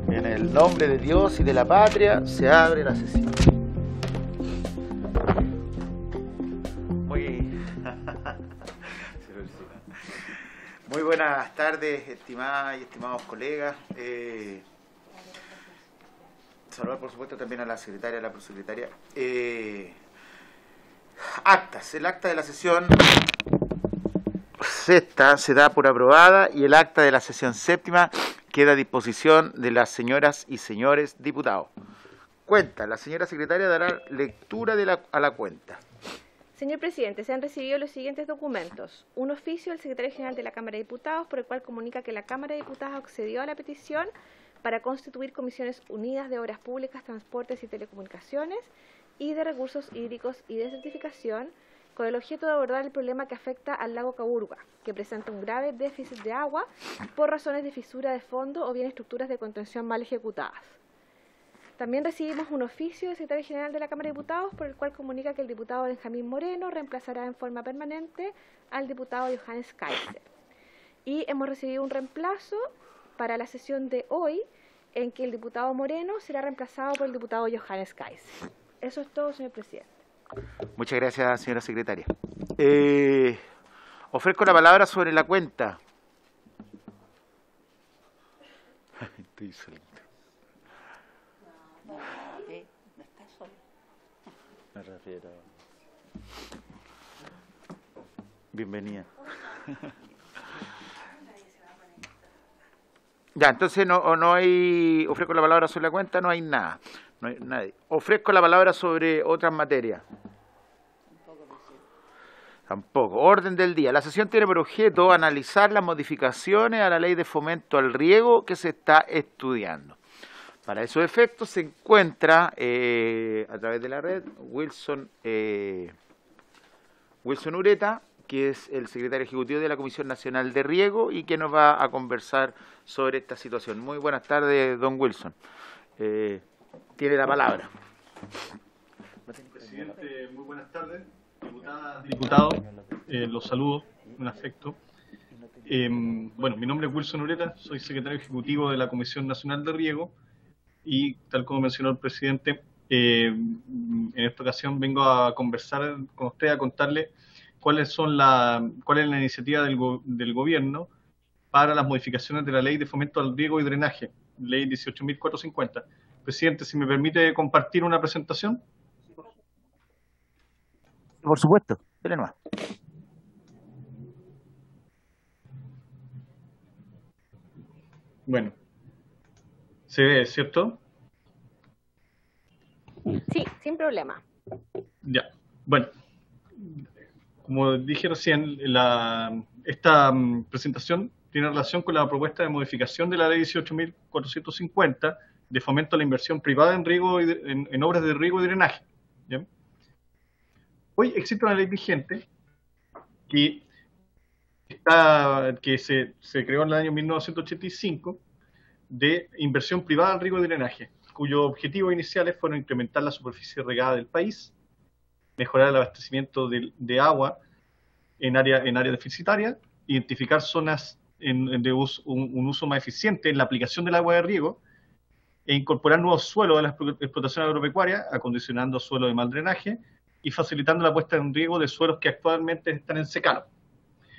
En el nombre de Dios y de la patria se abre la sesión. Muy buenas tardes, estimadas y estimados colegas. Saludar, por supuesto, también a la secretaria, a la prosecretaria. Actas. El acta de la sesión sexta se da por aprobada y el acta de la sesión séptima queda a disposición de las señoras y señores diputados. Cuenta. La señora secretaria dará lectura a la cuenta. Señor presidente, se han recibido los siguientes documentos. Un oficio del secretario general de la Cámara de Diputados por el cual comunica que la Cámara de Diputados accedió a la petición para constituir comisiones unidas de obras públicas, transportes y telecomunicaciones y de recursos hídricos y de certificación con el objeto de abordar el problema que afecta al lago Caburga, que presenta un grave déficit de agua por razones de fisura de fondo o bien estructuras de contención mal ejecutadas. También recibimos un oficio del secretario general de la Cámara de Diputados por el cual comunica que el diputado Benjamín Moreno reemplazará en forma permanente al diputado Johannes Kaiser. Y hemos recibido un reemplazo para la sesión de hoy en que el diputado Moreno será reemplazado por el diputado Johannes Kaiser. Eso es todo, señor presidente. Muchas gracias, señora secretaria. Ofrezco la palabra sobre la cuenta. Estoy solito. Me refiero. Bienvenida. Ya, entonces no hay. Ofrezco la palabra sobre la cuenta, no hay nada. No hay nadie. Ofrezco la palabra sobre otras materias. Tampoco. Orden del día. La sesión tiene por objeto analizar las modificaciones a la ley de fomento al riego que se está estudiando. Para esos efectos se encuentra a través de la red Wilson Ureta, que es el secretario ejecutivo de la Comisión Nacional de Riego y que nos va a conversar sobre esta situación. Muy buenas tardes, don Wilson. Tiene la palabra. Presidente, muy buenas tardes. Diputadas, diputados, los saludo con afecto. Bueno, mi nombre es Wilson Ureta, soy secretario ejecutivo de la Comisión Nacional de Riego y, tal como mencionó el presidente, en esta ocasión vengo a conversar con usted, a contarle cuál es la iniciativa del gobierno para las modificaciones de la Ley de Fomento al Riego y Drenaje, Ley 18.450. Presidente, si me permite compartir una presentación. Por supuesto, dale nomás. Bueno, ¿se ve, cierto? Sí, sin problema. Ya, bueno, como dije recién, esta presentación tiene relación con la propuesta de modificación de la ley 18.450 de fomento a la inversión privada en riego en obras de riego y drenaje. ¿Ya? Hoy existe una ley vigente que se creó en el año 1985 de inversión privada en riego y drenaje, cuyos objetivos iniciales fueron incrementar la superficie regada del país, mejorar el abastecimiento de agua en área deficitaria, identificar zonas de un uso más eficiente en la aplicación del agua de riego e incorporar nuevos suelos de la explotación agropecuaria, acondicionando suelos de mal drenaje y facilitando la puesta en riego de suelos que actualmente están en secano.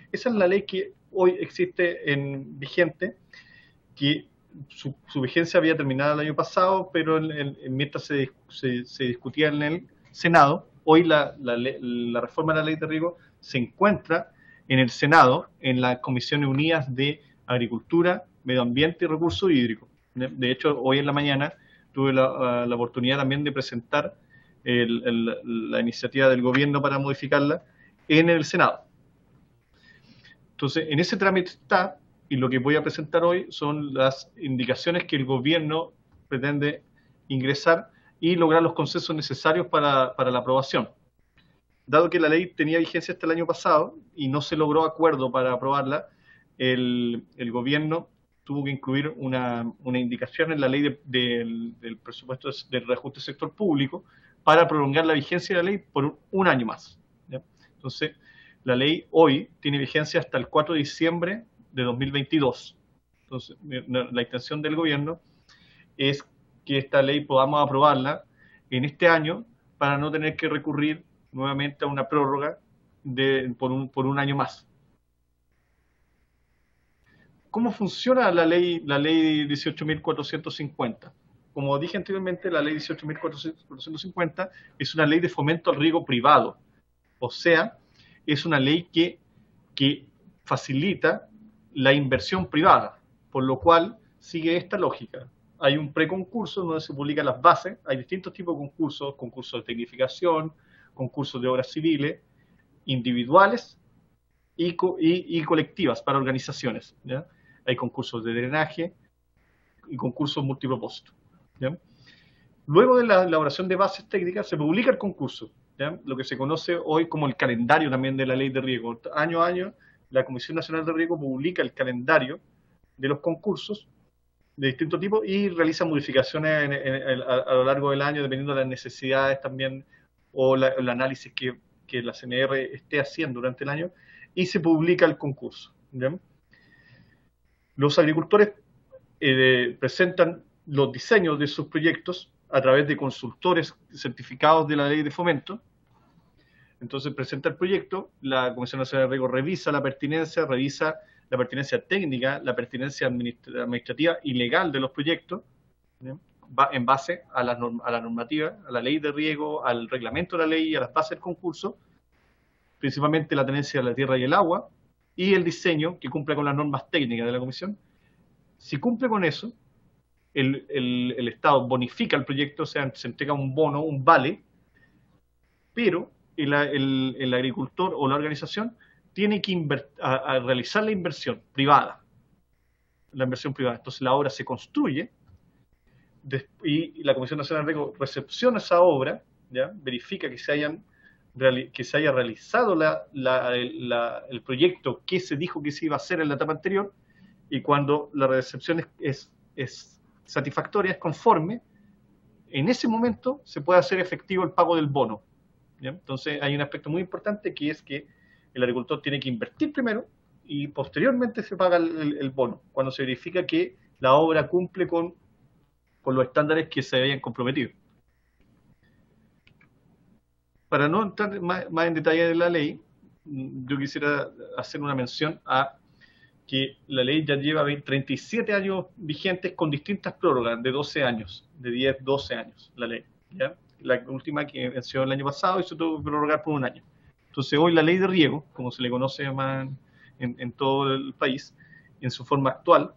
Esa es la ley que hoy existe vigente, que su vigencia había terminado el año pasado, pero mientras se discutía en el Senado, hoy la reforma de la ley de riego se encuentra en el Senado, en las Comisiones Unidas de Agricultura, Medio Ambiente y Recursos Hídricos. De hecho, hoy en la mañana tuve la oportunidad también de presentar la iniciativa del gobierno para modificarla en el Senado. Entonces, en ese trámite está, y lo que voy a presentar hoy son las indicaciones que el gobierno pretende ingresar y lograr los consensos necesarios para la aprobación. Dado que la ley tenía vigencia hasta el año pasado y no se logró acuerdo para aprobarla, el gobierno tuvo que incluir una indicación en la ley del presupuesto del reajuste del sector público para prolongar la vigencia de la ley por un año más. ¿Ya? Entonces, la ley hoy tiene vigencia hasta el 4 de diciembre de 2022. Entonces, la intención del gobierno es que esta ley podamos aprobarla en este año para no tener que recurrir nuevamente a una prórroga por un año más. ¿Cómo funciona la ley 18.450? Como dije anteriormente, la ley 18.450 es una ley de fomento al riego privado. O sea, es una ley que facilita la inversión privada, por lo cual sigue esta lógica. Hay un preconcurso donde se publican las bases, hay distintos tipos de concursos, concursos de tecnificación, concursos de obras civiles, individuales y colectivas para organizaciones, ¿ya? Hay concursos de drenaje y concursos multipropósito, ¿ya? Luego de la elaboración de bases técnicas se publica el concurso, ¿ya? Lo que se conoce hoy como el calendario también de la ley de riego. Año a año la Comisión Nacional de Riego publica el calendario de los concursos de distintos tipos y realiza modificaciones a lo largo del año dependiendo de las necesidades también o el análisis que la CNR esté haciendo durante el año, y se publica el concurso, ¿ya? Los agricultores presentan los diseños de sus proyectos a través de consultores certificados de la ley de fomento. Entonces presenta el proyecto, la Comisión Nacional de Riego revisa la pertinencia técnica, la pertinencia administrativa y legal de los proyectos, ¿ya? Va en base a la normativa, a la ley de riego, al reglamento de la ley y a las bases del concurso, principalmente la tenencia de la tierra y el agua, y el diseño que cumpla con las normas técnicas de la Comisión. Si cumple con eso, el Estado bonifica el proyecto, o sea, se entrega un bono, un vale, pero el agricultor o la organización tiene que realizar la inversión privada. Entonces la obra se construye y la Comisión Nacional de Riego recepciona esa obra, ¿ya? Verifica que se haya realizado el proyecto que se dijo que se iba a hacer en la etapa anterior, y cuando la recepción es satisfactoria, es conforme, en ese momento se puede hacer efectivo el pago del bono, ¿ya? Entonces hay un aspecto muy importante que es que el agricultor tiene que invertir primero y posteriormente se paga el bono, cuando se verifica que la obra cumple con los estándares que se habían comprometido. Para no entrar más en detalle de la ley, yo quisiera hacer una mención a que la ley ya lleva 37 años vigentes con distintas prórrogas de 12 años, de 10, 12 años, la ley, ¿ya? La última que venció el año pasado y se tuvo que prorrogar por un año. Entonces hoy la ley de riego, como se le conoce más en todo el país, en su forma actual,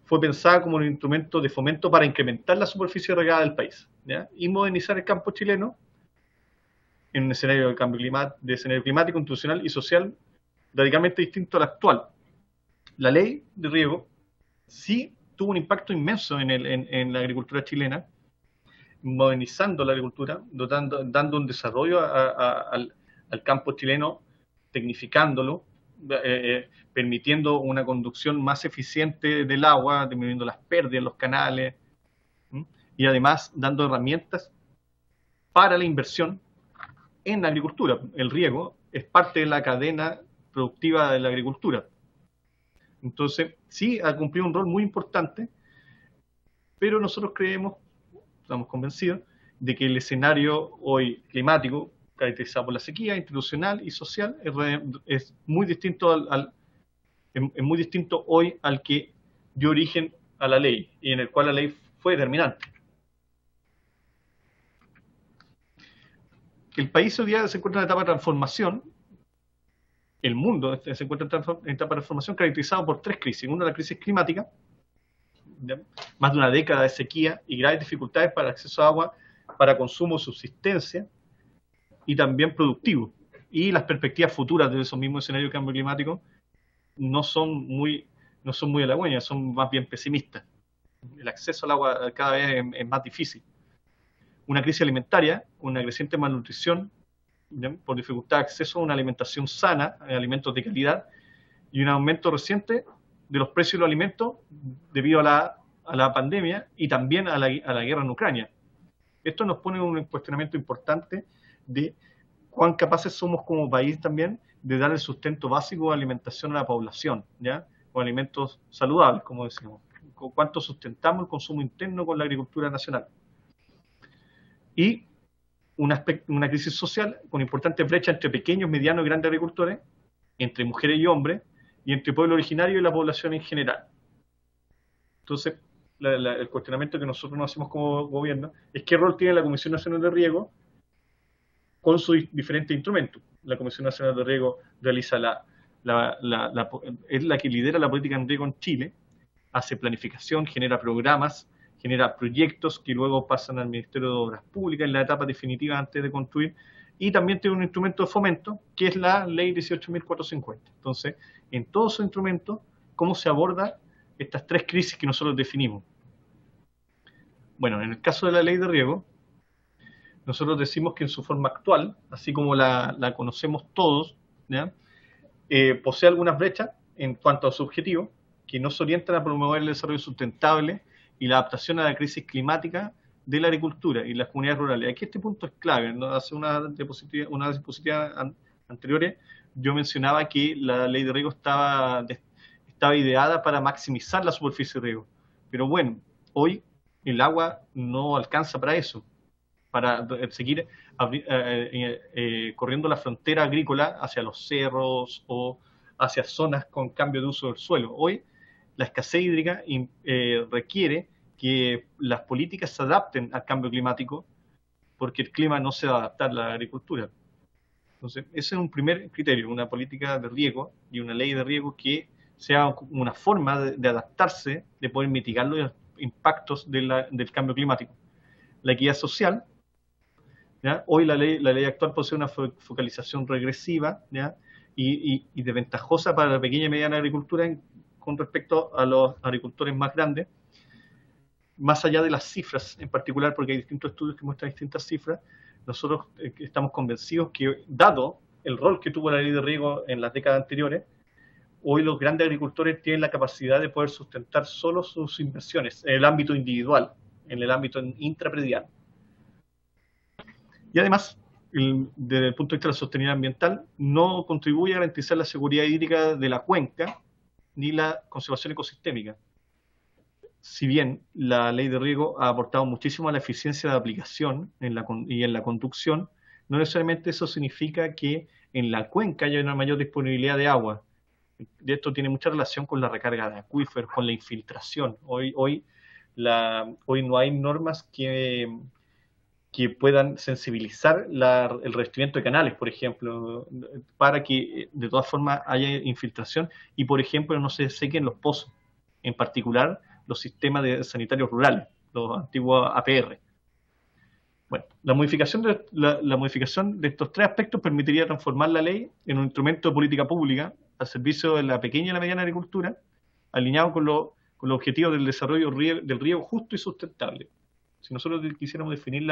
fue pensada como un instrumento de fomento para incrementar la superficie regada del país, ¿ya? Y modernizar el campo chileno en un escenario de cambio climático, institucional y social radicalmente distinto al actual. La ley de riego sí tuvo un impacto inmenso en la agricultura chilena, modernizando la agricultura, dando un desarrollo al campo chileno, tecnificándolo, permitiendo una conducción más eficiente del agua, disminuyendo las pérdidas en los canales, y además dando herramientas para la inversión en la agricultura. El riego es parte de la cadena productiva de la agricultura. Entonces, sí ha cumplido un rol muy importante, pero nosotros estamos convencidos, de que el escenario hoy climático, caracterizado por la sequía institucional y social, es muy distinto es muy distinto hoy al que dio origen a la ley, y en el cual la ley fue determinante. El país hoy día se encuentra en una etapa de transformación. El mundo se encuentra en etapa de transformación caracterizado por 3 crisis. Una, la crisis climática, ¿ya? Más de una década de sequía y graves dificultades para el acceso a agua para consumo, subsistencia y también productivo. Y las perspectivas futuras de esos mismos escenarios de cambio climático no son muy halagüeñas, son más bien pesimistas. El acceso al agua cada vez es más difícil. Una crisis alimentaria, una creciente malnutrición, ¿ya? Por dificultad de acceso a una alimentación sana, a alimentos de calidad, y un aumento reciente de los precios de los alimentos debido a la pandemia y también a la guerra en Ucrania. Esto nos pone un cuestionamiento importante de cuán capaces somos como país también de dar el sustento básico de alimentación a la población, ¿ya? con alimentos saludables, como decimos. Cuánto sustentamos el consumo interno con la agricultura nacional. Y una crisis social con importantes brechas entre pequeños, medianos y grandes agricultores, entre mujeres y hombres, y entre pueblo originario y la población en general. Entonces, el cuestionamiento que nosotros nos hacemos como gobierno es qué rol tiene la Comisión Nacional de Riego con sus diferentes instrumentos. La Comisión Nacional de Riego realiza es la que lidera la política en riego en Chile, hace planificación, genera programas, genera proyectos que luego pasan al Ministerio de Obras Públicas en la etapa definitiva antes de construir, y también tiene un instrumento de fomento, que es la Ley 18.450. Entonces, en todos esos instrumentos, ¿cómo se aborda estas tres crisis que nosotros definimos? Bueno, en el caso de la Ley de Riego, nosotros decimos que en su forma actual, así como la conocemos todos, ¿ya? Posee algunas brechas en cuanto a su objetivo, que no se orientan a promover el desarrollo sustentable y la adaptación a la crisis climática de la agricultura y las comunidades rurales. Aquí este punto es clave, ¿no? Hace una diapositiva anteriores yo mencionaba que la ley de riego estaba ideada para maximizar la superficie de riego, pero bueno, hoy el agua no alcanza para eso, para seguir corriendo la frontera agrícola hacia los cerros o hacia zonas con cambio de uso del suelo. Hoy la escasez hídrica requiere que las políticas se adapten al cambio climático, porque el clima no se va a adaptar a la agricultura. Entonces, ese es un primer criterio, una política de riego y una ley de riego que sea una forma de adaptarse, de poder mitigar los impactos del cambio climático. La equidad social, ¿ya? Hoy la ley actual posee una focalización regresiva, ¿ya? Y desventajosa para la pequeña y mediana agricultura con respecto a los agricultores más grandes, más allá de las cifras en particular, porque hay distintos estudios que muestran distintas cifras. Nosotros estamos convencidos que, dado el rol que tuvo la ley de riego en las décadas anteriores, hoy los grandes agricultores tienen la capacidad de poder sustentar solo sus inversiones en el ámbito individual, en el ámbito intrapredial. Y además, desde el punto de vista de la sostenibilidad ambiental, no contribuye a garantizar la seguridad hídrica de la cuenca ni la conservación ecosistémica. Si bien la ley de riego ha aportado muchísimo a la eficiencia de aplicación y en la conducción, no necesariamente eso significa que en la cuenca haya una mayor disponibilidad de agua. Y esto tiene mucha relación con la recarga de acuíferos, con la infiltración. Hoy no hay normas que puedan sensibilizar el revestimiento de canales, por ejemplo, para que de todas formas haya infiltración y, por ejemplo, no se sequen los pozos, en particular los sistemas sanitarios rurales, los antiguos APR. Bueno, la modificación de estos tres aspectos permitiría transformar la ley en un instrumento de política pública al servicio de la pequeña y la mediana agricultura, alineado con los objetivos del desarrollo del riego justo y sustentable. Si nosotros quisiéramos definir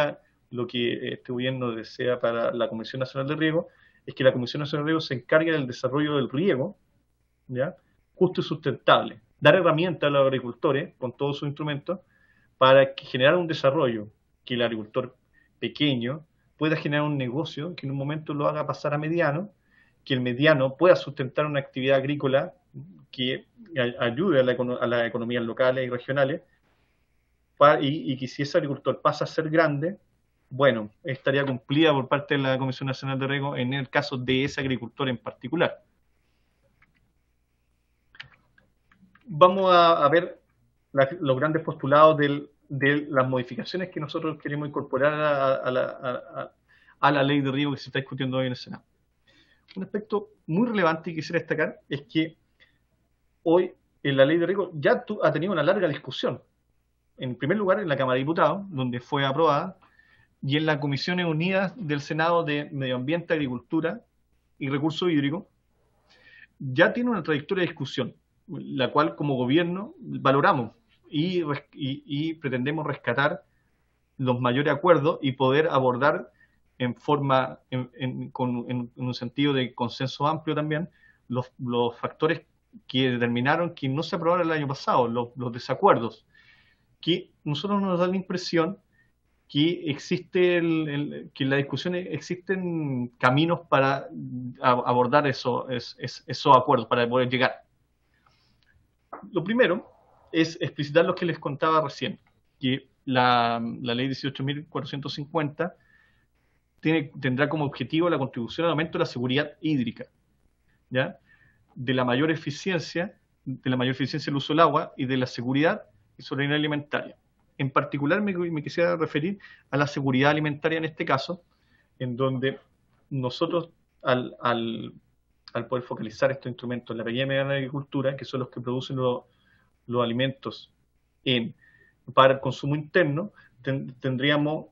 lo que este gobierno desea para la Comisión Nacional de Riego, es que la Comisión Nacional de Riego se encargue del desarrollo del riego, ¿ya? Justo y sustentable. Dar herramientas a los agricultores, con todos sus instrumentos, para generar un desarrollo, que el agricultor pequeño pueda generar un negocio que en un momento lo haga pasar a mediano, que el mediano pueda sustentar una actividad agrícola que ayude a las economías locales y regionales, y que si ese agricultor pasa a ser grande, bueno, estaría cumplida por parte de la Comisión Nacional de Riego en el caso de ese agricultor en particular. Vamos a ver los grandes postulados de las modificaciones que nosotros queremos incorporar a la ley de riego que se está discutiendo hoy en el Senado. Un aspecto muy relevante que quisiera destacar es que hoy en la ley de riego ya ha tenido una larga discusión. En primer lugar, en la Cámara de Diputados, donde fue aprobada, y en las Comisiones Unidas del Senado de Medio Ambiente, Agricultura y Recursos Hídricos, ya tiene una trayectoria de discusión, la cual como gobierno valoramos y pretendemos rescatar los mayores acuerdos y poder abordar con un sentido de consenso amplio también los factores que determinaron que no se aprobaron el año pasado, los desacuerdos, que nosotros nos da la impresión que existe que en la discusión existen caminos para abordar esos acuerdos, para poder llegar. lo primero es explicitar lo que les contaba recién, que la ley 18.450 tendrá como objetivo la contribución al aumento de la seguridad hídrica, ¿ya? De la mayor eficiencia del uso del agua y de la seguridad y soberanía alimentaria. En particular me quisiera referir a la seguridad alimentaria en este caso, en donde nosotros al poder focalizar estos instrumentos en la pequeña y mediana agricultura, que son los que producen los alimentos para el consumo interno, tendríamos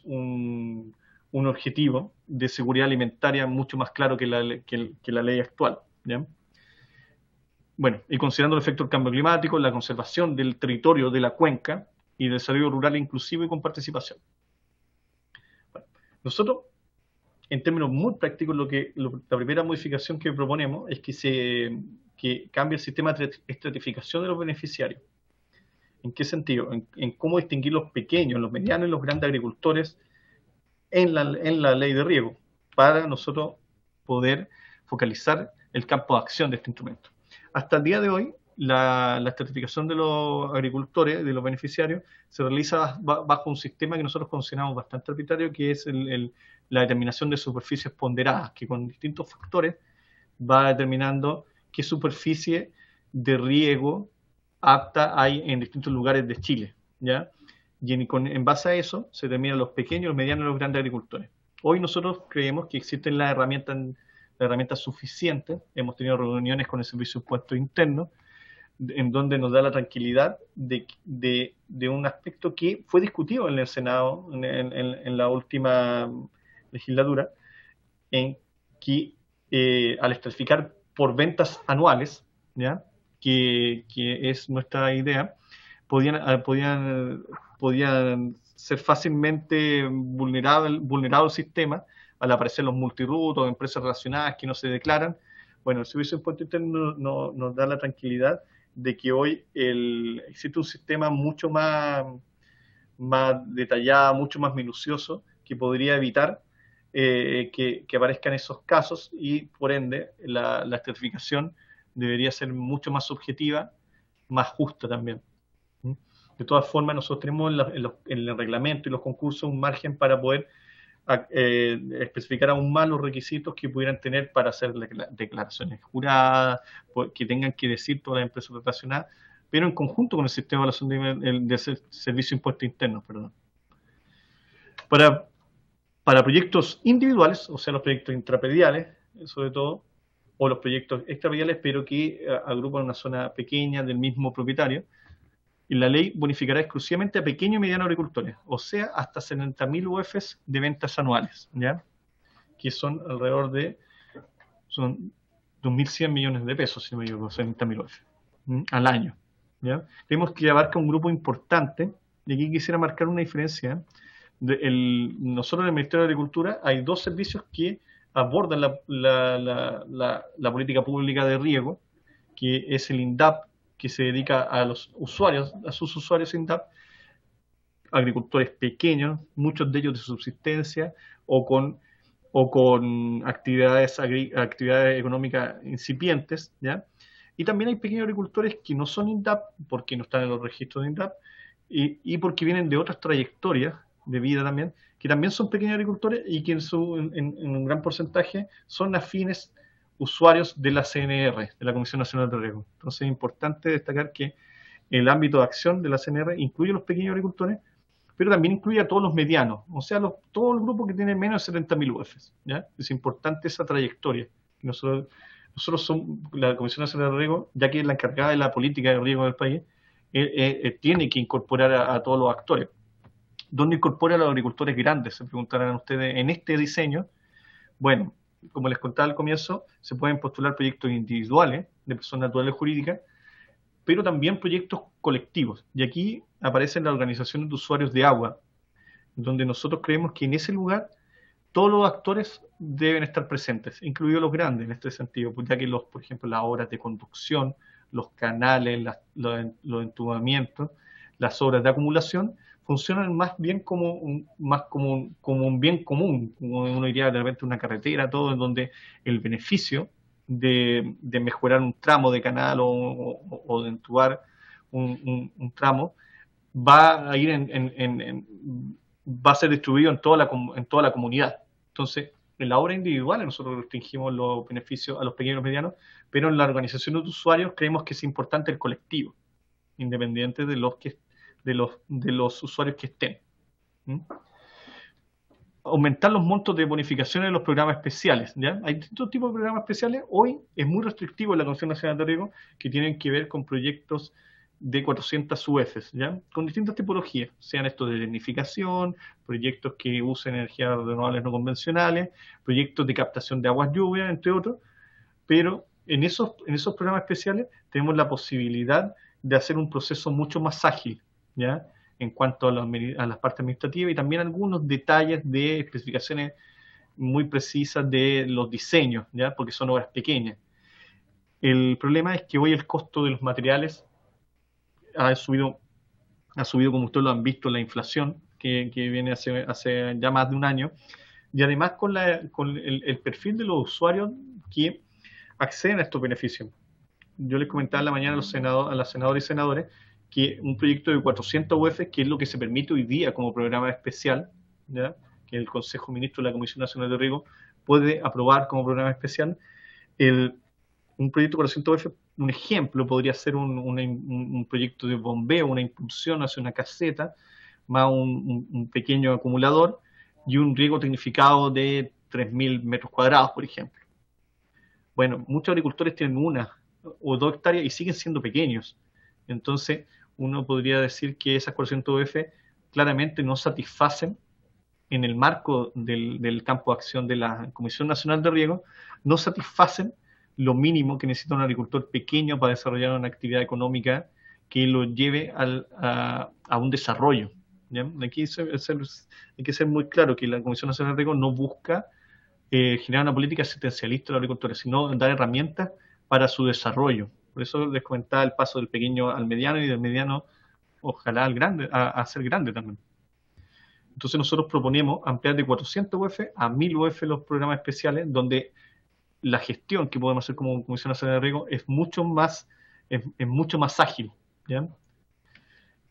un objetivo de seguridad alimentaria mucho más claro que la ley actual, ¿ya? Bueno, y considerando el efecto del cambio climático, la conservación del territorio de la cuenca y el desarrollo rural inclusivo y con participación. Bueno, nosotros, en términos muy prácticos, la primera modificación que proponemos es que cambie el sistema de estratificación de los beneficiarios. ¿En qué sentido? En cómo distinguir los pequeños, los medianos y los grandes agricultores en la ley de riego, para nosotros poder focalizar el campo de acción de este instrumento. Hasta el día de hoy, la estratificación de los agricultores, de los beneficiarios, se realiza bajo un sistema que nosotros consideramos bastante arbitrario, que es la determinación de superficies ponderadas, que con distintos factores va determinando qué superficie de riego apta hay en distintos lugares de Chile, ¿ya? Y en base a eso se determinan los pequeños, los medianos y los grandes agricultores. Hoy nosotros creemos que existen las herramientas suficientes. Hemos tenido reuniones con el Servicio de Impuestos Internos, en donde nos da la tranquilidad de un aspecto que fue discutido en el Senado en la última legislatura, en que al estratificar por ventas anuales, ¿ya? Que es nuestra idea, podían ser fácilmente vulnerado el sistema al aparecer los multirutos, empresas relacionadas que no se declaran. Bueno, el Servicio de Impuestos Internos nos da la tranquilidad de que hoy existe un sistema mucho más detallado, mucho más minucioso, que podría evitar que aparezcan esos casos, y por ende la estratificación debería ser mucho más subjetiva, más justa también. De todas formas, nosotros tenemos en el reglamento y los concursos un margen para poder especificar aún más los requisitos que pudieran tener para hacer declaraciones juradas, que tengan que decir todas las empresas relacionadas, pero en conjunto con el sistema de evaluación del Servicio de Impuestos Internos, perdón. Para proyectos individuales, o sea, los proyectos intrapediales, sobre todo, o los proyectos extrapediales, pero que agrupan una zona pequeña del mismo propietario, y la ley bonificará exclusivamente a pequeños y medianos agricultores, o sea, hasta 70.000 UFs de ventas anuales, ¿ya? Que son alrededor de 2.100 millones de pesos, si no me equivoco, 70.000 UF al año, ¿ya? Tenemos que abarca un grupo importante, y aquí quisiera marcar una diferencia. Nosotros en el Ministerio de Agricultura hay dos servicios que abordan la política pública de riego, que es el INDAP, que se dedica a los usuarios, a sus usuarios INDAP, agricultores pequeños, muchos de ellos de subsistencia, o con actividades económicas incipientes, ¿ya? Y también hay pequeños agricultores que no son INDAP, porque no están en los registros de INDAP, y porque vienen de otras trayectorias de vida también, que también son pequeños agricultores y que en un gran porcentaje son afines usuarios de la CNR, de la Comisión Nacional de Riego. Entonces es importante destacar que el ámbito de acción de la CNR incluye a los pequeños agricultores, pero también incluye a todos los medianos, o sea, todo el grupo que tiene menos de 70.000 UFs, ¿ya? Es importante esa trayectoria. Nosotros somos la Comisión Nacional de Riego, ya que es la encargada de la política de riego del país, tiene que incorporar a todos los actores. ¿Dónde incorpora a los agricultores grandes? Se preguntarán ustedes en este diseño. Bueno, como les contaba al comienzo, se pueden postular proyectos individuales de personas naturales jurídicas, pero también proyectos colectivos. Y aquí aparecen las organizaciones de usuarios de agua, donde nosotros creemos que en ese lugar todos los actores deben estar presentes, incluidos los grandes en este sentido, ya que por ejemplo, las obras de conducción, los canales, los entubamientos, las obras de acumulación, funcionan más bien como un bien común, como uno diría de repente una carretera, todo en donde el beneficio de mejorar un tramo de canal o de entubar un tramo, va a ir va a ser distribuido en toda la comunidad. Entonces, en la obra individual nosotros restringimos los beneficios a los pequeños y medianos, pero en la organización de usuarios creemos que es importante el colectivo, independiente de los usuarios que estén. Aumentar los montos de bonificaciones de los programas especiales, ¿ya? Hay distintos tipos de programas especiales. Hoy es muy restrictivo en la Comisión Nacional de Riego, que tienen que ver con proyectos de 400 UFs, ¿ya? Con distintas tipologías, sean estos de dignificación, proyectos que usen energías renovables no convencionales, proyectos de captación de aguas lluvias, entre otros, pero en esos programas especiales tenemos la posibilidad de hacer un proceso mucho más ágil, ¿ya? En cuanto a las partes administrativas y también algunos detalles de especificaciones muy precisas de los diseños, ¿ya? Porque son obras pequeñas. El problema es que hoy el costo de los materiales ha subido como ustedes lo han visto, la inflación que viene hace ya más de un año, y además con el perfil de los usuarios que acceden a estos beneficios. Yo les comentaba en la mañana a las senadoras y senadores que un proyecto de 400 UF, que es lo que se permite hoy día como programa especial, ¿ya? Que el Consejo Ministro de la Comisión Nacional de Riego puede aprobar como programa especial, un proyecto de 400 UF, un ejemplo, podría ser un proyecto de bombeo, una impulsión hacia una caseta, más un pequeño acumulador y un riego tecnificado de 3.000 metros cuadrados, por ejemplo. Bueno, muchos agricultores tienen 1 o 2 hectáreas y siguen siendo pequeños. Entonces, uno podría decir que esas 400 UF claramente no satisfacen, en el marco del campo de acción de la Comisión Nacional de Riego, no satisfacen lo mínimo que necesita un agricultor pequeño para desarrollar una actividad económica que lo lleve a un desarrollo, ¿ya? Aquí hay que ser muy claro que la Comisión Nacional de Riego no busca generar una política asistencialista a los agricultores, sino dar herramientas para su desarrollo. Por eso les comentaba el paso del pequeño al mediano y del mediano, ojalá al grande, a ser grande también. Entonces nosotros proponemos ampliar de 400 UF a 1.000 UF los programas especiales, donde la gestión que podemos hacer como Comisión Nacional de Riego es mucho más ágil, ¿ya?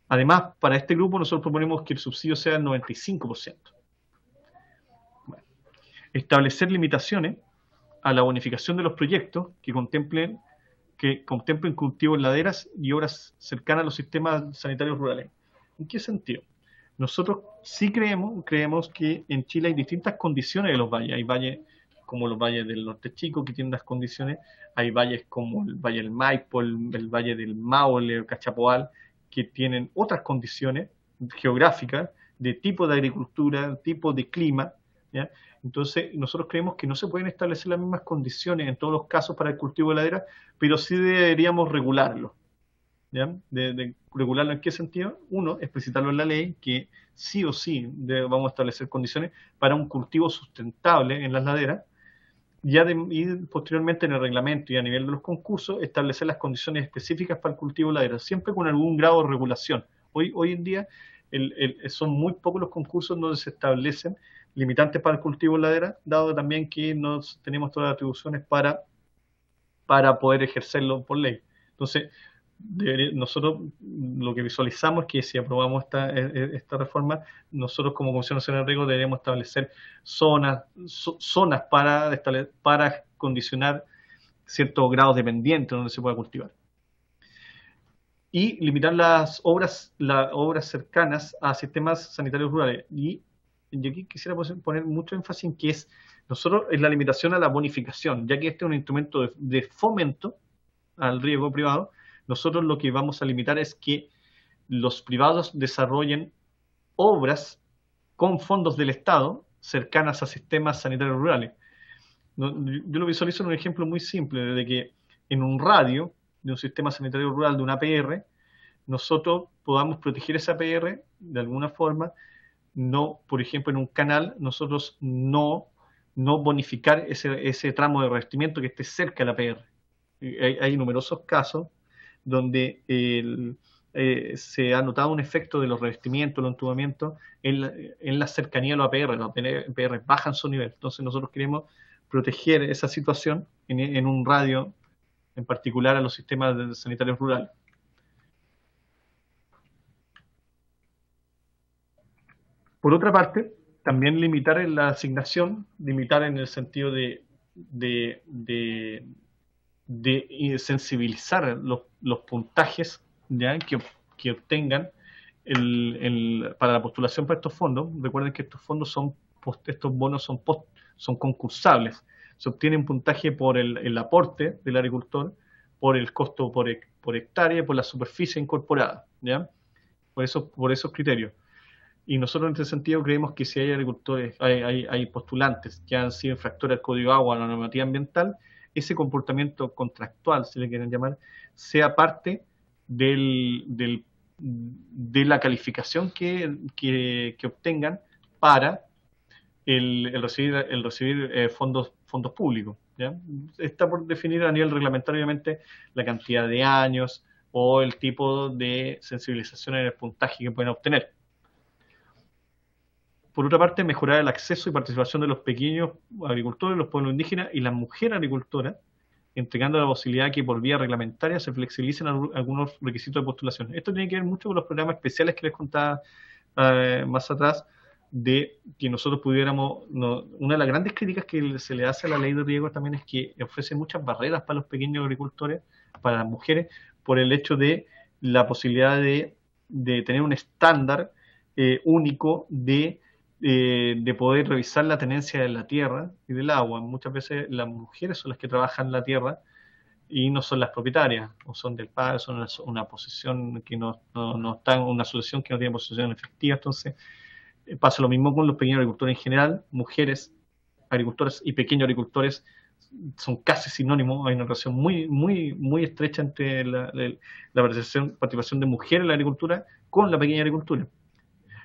Además, para este grupo nosotros proponemos que el subsidio sea del 95%. Bueno, establecer limitaciones a la bonificación de los proyectos que contemplen cultivos en laderas y obras cercanas a los sistemas sanitarios rurales. ¿En qué sentido? Nosotros sí creemos que en Chile hay distintas condiciones de los valles. Hay valles como los valles del Norte Chico, que tienen las condiciones. Hay valles como el Valle del Maipo, el Valle del Maule, el Cachapoal, que tienen otras condiciones geográficas, de tipo de agricultura, tipo de clima, ¿ya? Entonces, nosotros creemos que no se pueden establecer las mismas condiciones en todos los casos para el cultivo de ladera, pero sí deberíamos regularlo, ¿ya? De regularlo, ¿en qué sentido? Uno, explicitarlo en la ley, que sí o sí vamos a establecer condiciones para un cultivo sustentable en las laderas, y posteriormente en el reglamento y a nivel de los concursos establecer las condiciones específicas para el cultivo de ladera, siempre con algún grado de regulación. Hoy en día son muy pocos los concursos donde se establecen limitantes para el cultivo de ladera, dado también que no tenemos todas las atribuciones para poder ejercerlo por ley. Entonces, nosotros lo que visualizamos es que si aprobamos esta reforma, nosotros como Comisión Nacional de Riego deberíamos establecer zonas para condicionar ciertos grados de pendiente donde se pueda cultivar. Y limitar las obras cercanas a sistemas sanitarios rurales. Y aquí quisiera poner mucho énfasis en que es la limitación a la bonificación, ya que este es un instrumento de fomento al riego privado. Nosotros lo que vamos a limitar es que los privados desarrollen obras con fondos del Estado cercanas a sistemas sanitarios rurales. Yo lo visualizo en un ejemplo muy simple, de que en un radio de un sistema sanitario rural, de una APR, nosotros podamos proteger esa APR de alguna forma, no, por ejemplo, en un canal, nosotros no bonificar ese tramo de revestimiento que esté cerca de la APR. Hay numerosos casos donde se ha notado un efecto de los revestimientos, los entubamientos, en la cercanía de los APR. Los APR bajan su nivel. Entonces nosotros queremos proteger esa situación en un radio, en particular a los sistemas sanitarios rurales. Por otra parte, también limitar en la asignación, limitar en el sentido de sensibilizar los puntajes, ¿ya?, que obtengan para la postulación para estos fondos. Recuerden que estos fondos estos bonos son concursables. Se obtiene un puntaje por el aporte del agricultor, por el costo por hectárea, por la superficie incorporada, ¿ya?, por esos criterios. Y nosotros en este sentido creemos que si hay agricultores, hay postulantes que han sido infractores al Código Agua, a la normativa ambiental, ese comportamiento contractual, si le quieren llamar, sea parte de la calificación que obtengan para el recibir fondos públicos, ¿ya? Está por definir a nivel reglamentario, obviamente, la cantidad de años o el tipo de sensibilización en el puntaje que pueden obtener. Por otra parte, mejorar el acceso y participación de los pequeños agricultores, los pueblos indígenas y las mujeres agricultoras, entregando la posibilidad que por vía reglamentaria se flexibilicen algunos requisitos de postulación. Esto tiene que ver mucho con los programas especiales que les contaba más atrás, de que nosotros pudiéramos... una de las grandes críticas que se le hace a la ley de riego también es que ofrece muchas barreras para los pequeños agricultores, para las mujeres, por el hecho de la posibilidad de tener un estándar único de poder revisar la tenencia de la tierra y del agua. Muchas veces las mujeres son las que trabajan la tierra y no son las propietarias, o son del padre, son una posesión que no está en una asociación que no tiene posesión efectiva. Entonces pasa lo mismo con los pequeños agricultores en general. Mujeres agricultoras y pequeños agricultores son casi sinónimos. Hay una relación muy estrecha entre la participación de mujeres en la agricultura con la pequeña agricultura.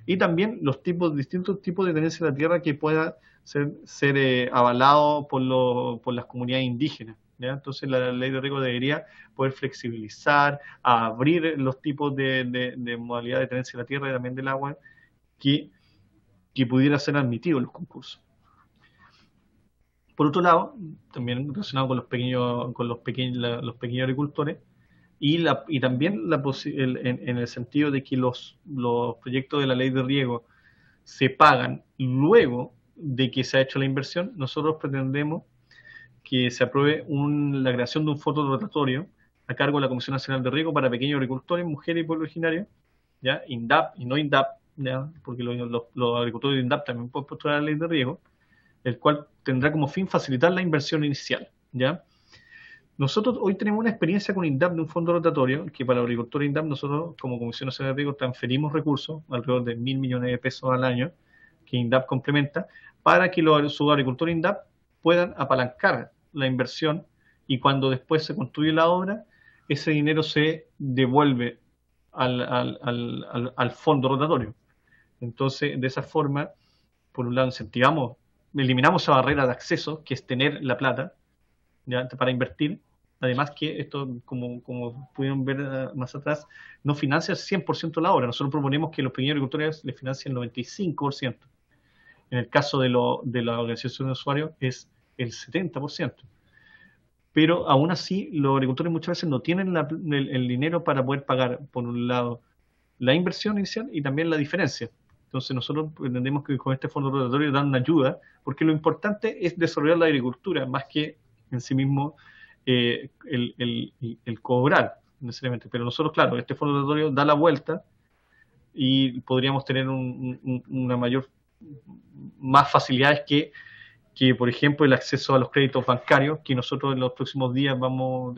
Y también los distintos tipos de tenencia de la tierra que pueda ser avalado por las comunidades indígenas, ¿ya? Entonces la ley de riego debería poder flexibilizar, abrir los tipos de modalidad de tenencia de la tierra y también del agua que pudiera ser admitido en los concursos. Por otro lado, también relacionado con los pequeños agricultores, y también en el sentido de que los proyectos de la ley de riego se pagan luego de que se ha hecho la inversión, nosotros pretendemos que se apruebe la creación de un fondo rotatorio a cargo de la Comisión Nacional de Riego para pequeños agricultores, mujeres y pueblos originarios, ¿ya?, INDAP y no INDAP, ¿ya?, porque los agricultores de INDAP también pueden postular a la ley de riego, el cual tendrá como fin facilitar la inversión inicial, ¿ya? Nosotros hoy tenemos una experiencia con INDAP de un fondo rotatorio, que para los agricultores INDAP nosotros como Comisión Nacional de Riego transferimos recursos, alrededor de 1.000 millones de pesos al año, que INDAP complementa, para que sus agricultores INDAP puedan apalancar la inversión, y cuando después se construye la obra, ese dinero se devuelve al fondo rotatorio. Entonces, de esa forma, por un lado eliminamos esa barrera de acceso, que es tener la plata, ¿ya?, para invertir. Además que esto, como pudieron ver más atrás, no financia el 100% la obra. Nosotros proponemos que los pequeños agricultores le financien el 95%. En el caso de la organización de usuarios es el 70%. Pero aún así, los agricultores muchas veces no tienen el dinero para poder pagar, por un lado, la inversión inicial y también la diferencia. Entonces nosotros entendemos que con este fondo rotatorio dan una ayuda, porque lo importante es desarrollar la agricultura, más que en sí mismo el cobrar necesariamente. Pero nosotros, claro, este fondo rotatorio da la vuelta y podríamos tener más facilidades que, por ejemplo, el acceso a los créditos bancarios, que nosotros en los próximos días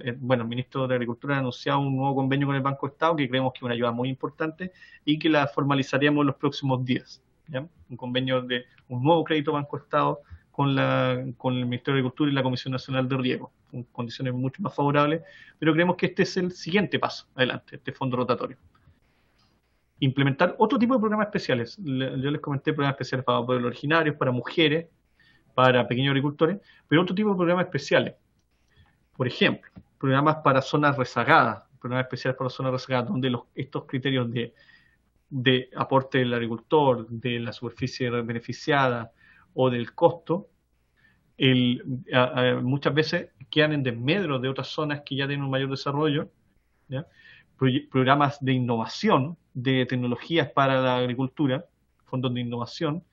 el ministro de Agricultura ha anunciado un nuevo convenio con el Banco Estado, que creemos que es una ayuda muy importante y que la formalizaríamos en los próximos días, ¿ya? Un convenio de un nuevo crédito Banco Estado con el Ministerio de Agricultura y la Comisión Nacional de Riego, con condiciones mucho más favorables, pero creemos que este es el siguiente paso adelante, este fondo rotatorio. Implementar otro tipo de programas especiales. Yo les comenté programas especiales para pueblos originarios, para mujeres, para pequeños agricultores, pero otro tipo de programas especiales. Por ejemplo, programas para zonas rezagadas, donde estos criterios de aporte del agricultor, de la superficie beneficiada o del costo, muchas veces quedan en desmedro de otras zonas que ya tienen un mayor desarrollo, ¿ya? Programas de innovación, de tecnologías para la agricultura, fondos de innovación,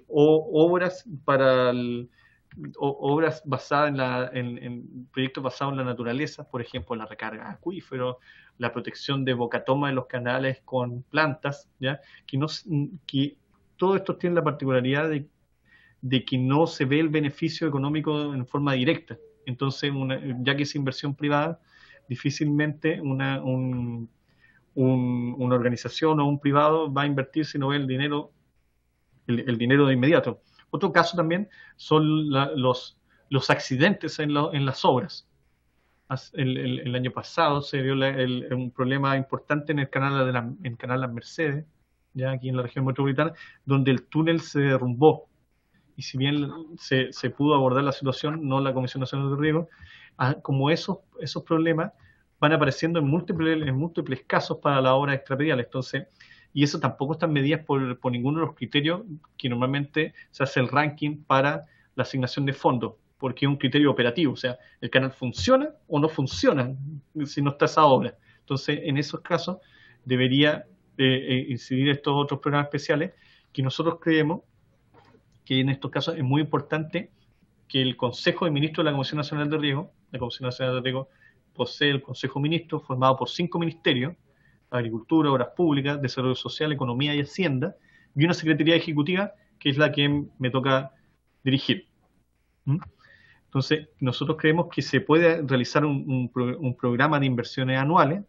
o obras obras basadas en proyectos basados en la naturaleza, por ejemplo, la recarga de acuíferos, la protección de bocatoma de los canales con plantas, ¿ya? Que todo esto tiene la particularidad de que no se ve el beneficio económico en forma directa. Entonces, ya que es inversión privada, difícilmente una organización o un privado va a invertir si no ve el dinero de inmediato. Otro caso también son los accidentes en las obras. El año pasado se dio un problema importante en el canal Las Mercedes, ya aquí en la región metropolitana, donde el túnel se derrumbó. Y si bien se pudo abordar la situación, no la Comisión Nacional de Riesgo, como esos problemas van apareciendo en múltiples casos para las obras extraprediales. Entonces, y eso tampoco están medidas por ninguno de los criterios que normalmente se hace el ranking para la asignación de fondos, porque es un criterio operativo, o sea, el canal funciona o no funciona si no está esa obra. Entonces, en esos casos debería incidir estos otros programas especiales que nosotros creemos que en estos casos es muy importante que el Consejo de Ministros de la Comisión Nacional de Riesgo, la Comisión Nacional de Riesgo posee el Consejo de Ministros formado por 5 ministerios: Agricultura, Obras Públicas, Desarrollo Social, Economía y Hacienda, y una Secretaría Ejecutiva que es la que me toca dirigir. Entonces, nosotros creemos que se puede realizar un programa de inversiones anuales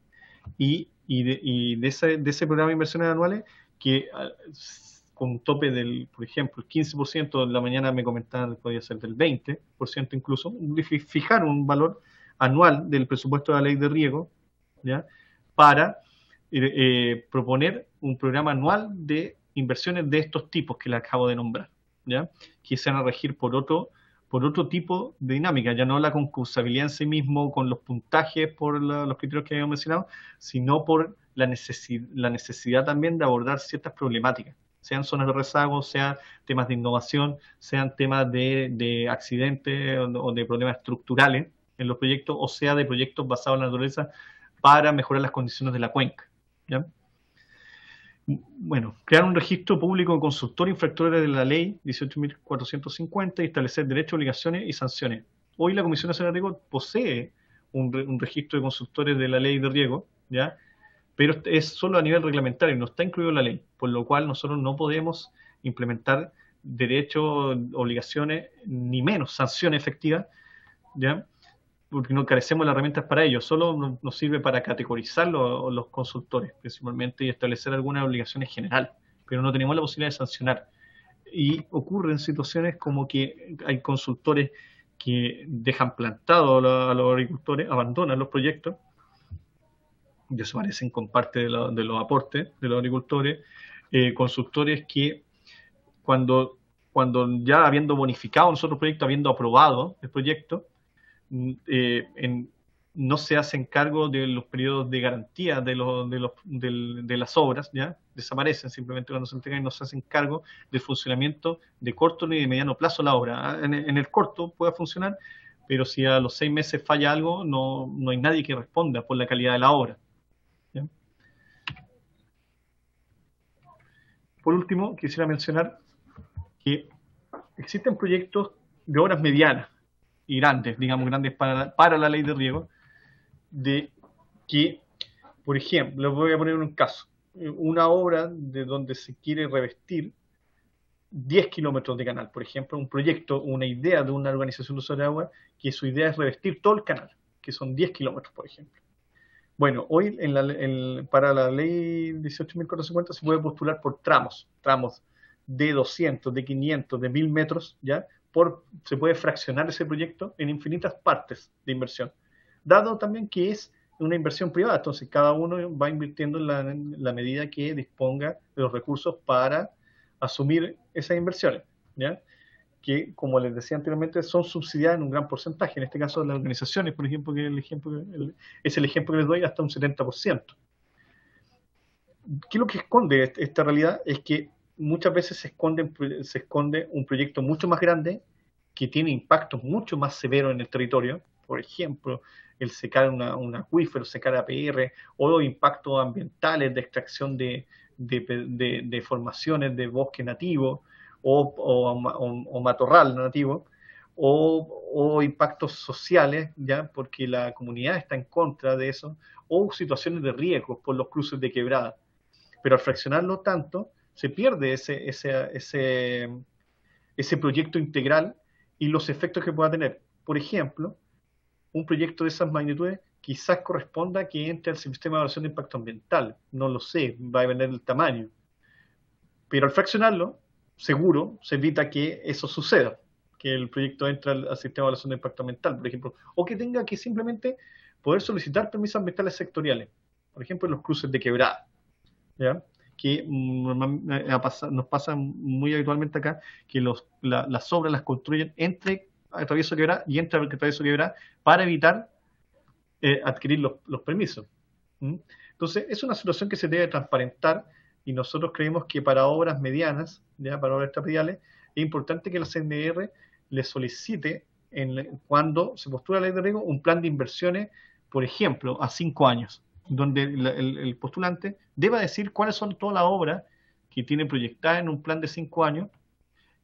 y de ese programa de inversiones anuales que con un tope del, por ejemplo, el 15%, en la mañana me comentaban que podía ser del 20% incluso, fijar un valor anual del presupuesto de la ley de riego, ¿ya? Para proponer un programa anual de inversiones de estos tipos que le acabo de nombrar, ¿ya? Que se van a regir por otro tipo de dinámica, ya no la concursabilidad en sí mismo con los puntajes por los criterios que habíamos mencionado, sino por la necesidad también de abordar ciertas problemáticas, sean zonas de rezago, sean temas de innovación, sean temas de accidentes o de problemas estructurales en los proyectos, o sea, de proyectos basados en la naturaleza para mejorar las condiciones de la cuenca, ¿ya? Bueno, crear un registro público de consultores infractores de la ley 18.450 y establecer derechos, obligaciones y sanciones. Hoy la Comisión Nacional de Riego posee un registro de consultores de la ley de riego, ¿ya? Pero es solo a nivel reglamentario, no está incluido en la ley, por lo cual nosotros no podemos implementar derechos, obligaciones, ni menos sanciones efectivas, ¿ya? Porque no carecemos de las herramientas para ello, solo nos sirve para categorizar los consultores, principalmente, y establecer algunas obligaciones generales, pero no tenemos la posibilidad de sancionar. Y ocurren situaciones como que hay consultores que dejan plantados a los agricultores, abandonan los proyectos, desaparecen con parte de los aportes de los agricultores, consultores que cuando ya habiendo bonificado nosotros el proyecto, habiendo aprobado el proyecto, no se hacen cargo de los periodos de garantía de las obras, ¿ya? Desaparecen simplemente cuando se entregan y no se hacen cargo del funcionamiento de corto ni de mediano plazo la obra. En el corto puede funcionar, pero si a los 6 meses falla algo, no hay nadie que responda por la calidad de la obra, ¿ya? Por último, quisiera mencionar que existen proyectos de obras medianas y grandes, digamos grandes para la ley de riego, de que, por ejemplo, les voy a poner un caso, una obra de donde se quiere revestir 10 kilómetros de canal, por ejemplo, un proyecto, una idea de una organización de uso de agua, que su idea es revestir todo el canal, que son 10 kilómetros, por ejemplo. Bueno, hoy para la ley 18.450 se puede postular por tramos de 200, de 500, de 1000 metros, ¿ya? Se puede fraccionar ese proyecto en infinitas partes de inversión, dado también que es una inversión privada, entonces cada uno va invirtiendo en la medida que disponga de los recursos para asumir esas inversiones, ¿ya? Que, como les decía anteriormente, son subsidiadas en un gran porcentaje, en este caso las organizaciones, por ejemplo, que es el ejemplo que les doy, hasta un 70%. ¿Qué es lo que esconde esta realidad? Es que muchas veces se esconde un proyecto mucho más grande que tiene impactos mucho más severos en el territorio, por ejemplo, el secar un acuífero, secar APR, o impactos ambientales de extracción de formaciones de bosque nativo o matorral nativo, o impactos sociales, ¿ya? Porque la comunidad está en contra de eso, o situaciones de riesgo por los cruces de quebrada. Pero al fraccionarlo tanto, se pierde ese proyecto integral y los efectos que pueda tener. Por ejemplo, un proyecto de esas magnitudes quizás corresponda que entre al sistema de evaluación de impacto ambiental. No lo sé, va a depender del tamaño. Pero al fraccionarlo, seguro se evita que eso suceda, que el proyecto entre al sistema de evaluación de impacto ambiental, por ejemplo, o que tenga que simplemente poder solicitar permisos ambientales sectoriales, por ejemplo, en los cruces de quebrada, ¿ya? Que nos pasa muy habitualmente acá, que las obras las construyen entre atravieso quebrada y entre atravieso quebrada para evitar adquirir los permisos. Entonces, es una situación que se debe transparentar y nosotros creemos que para obras medianas, ya para obras extraprediales, es importante que la CNR le solicite, cuando se postula la ley de riego, un plan de inversiones, por ejemplo, a 5 años, donde el postulante deba decir cuáles son todas las obras que tiene proyectadas en un plan de 5 años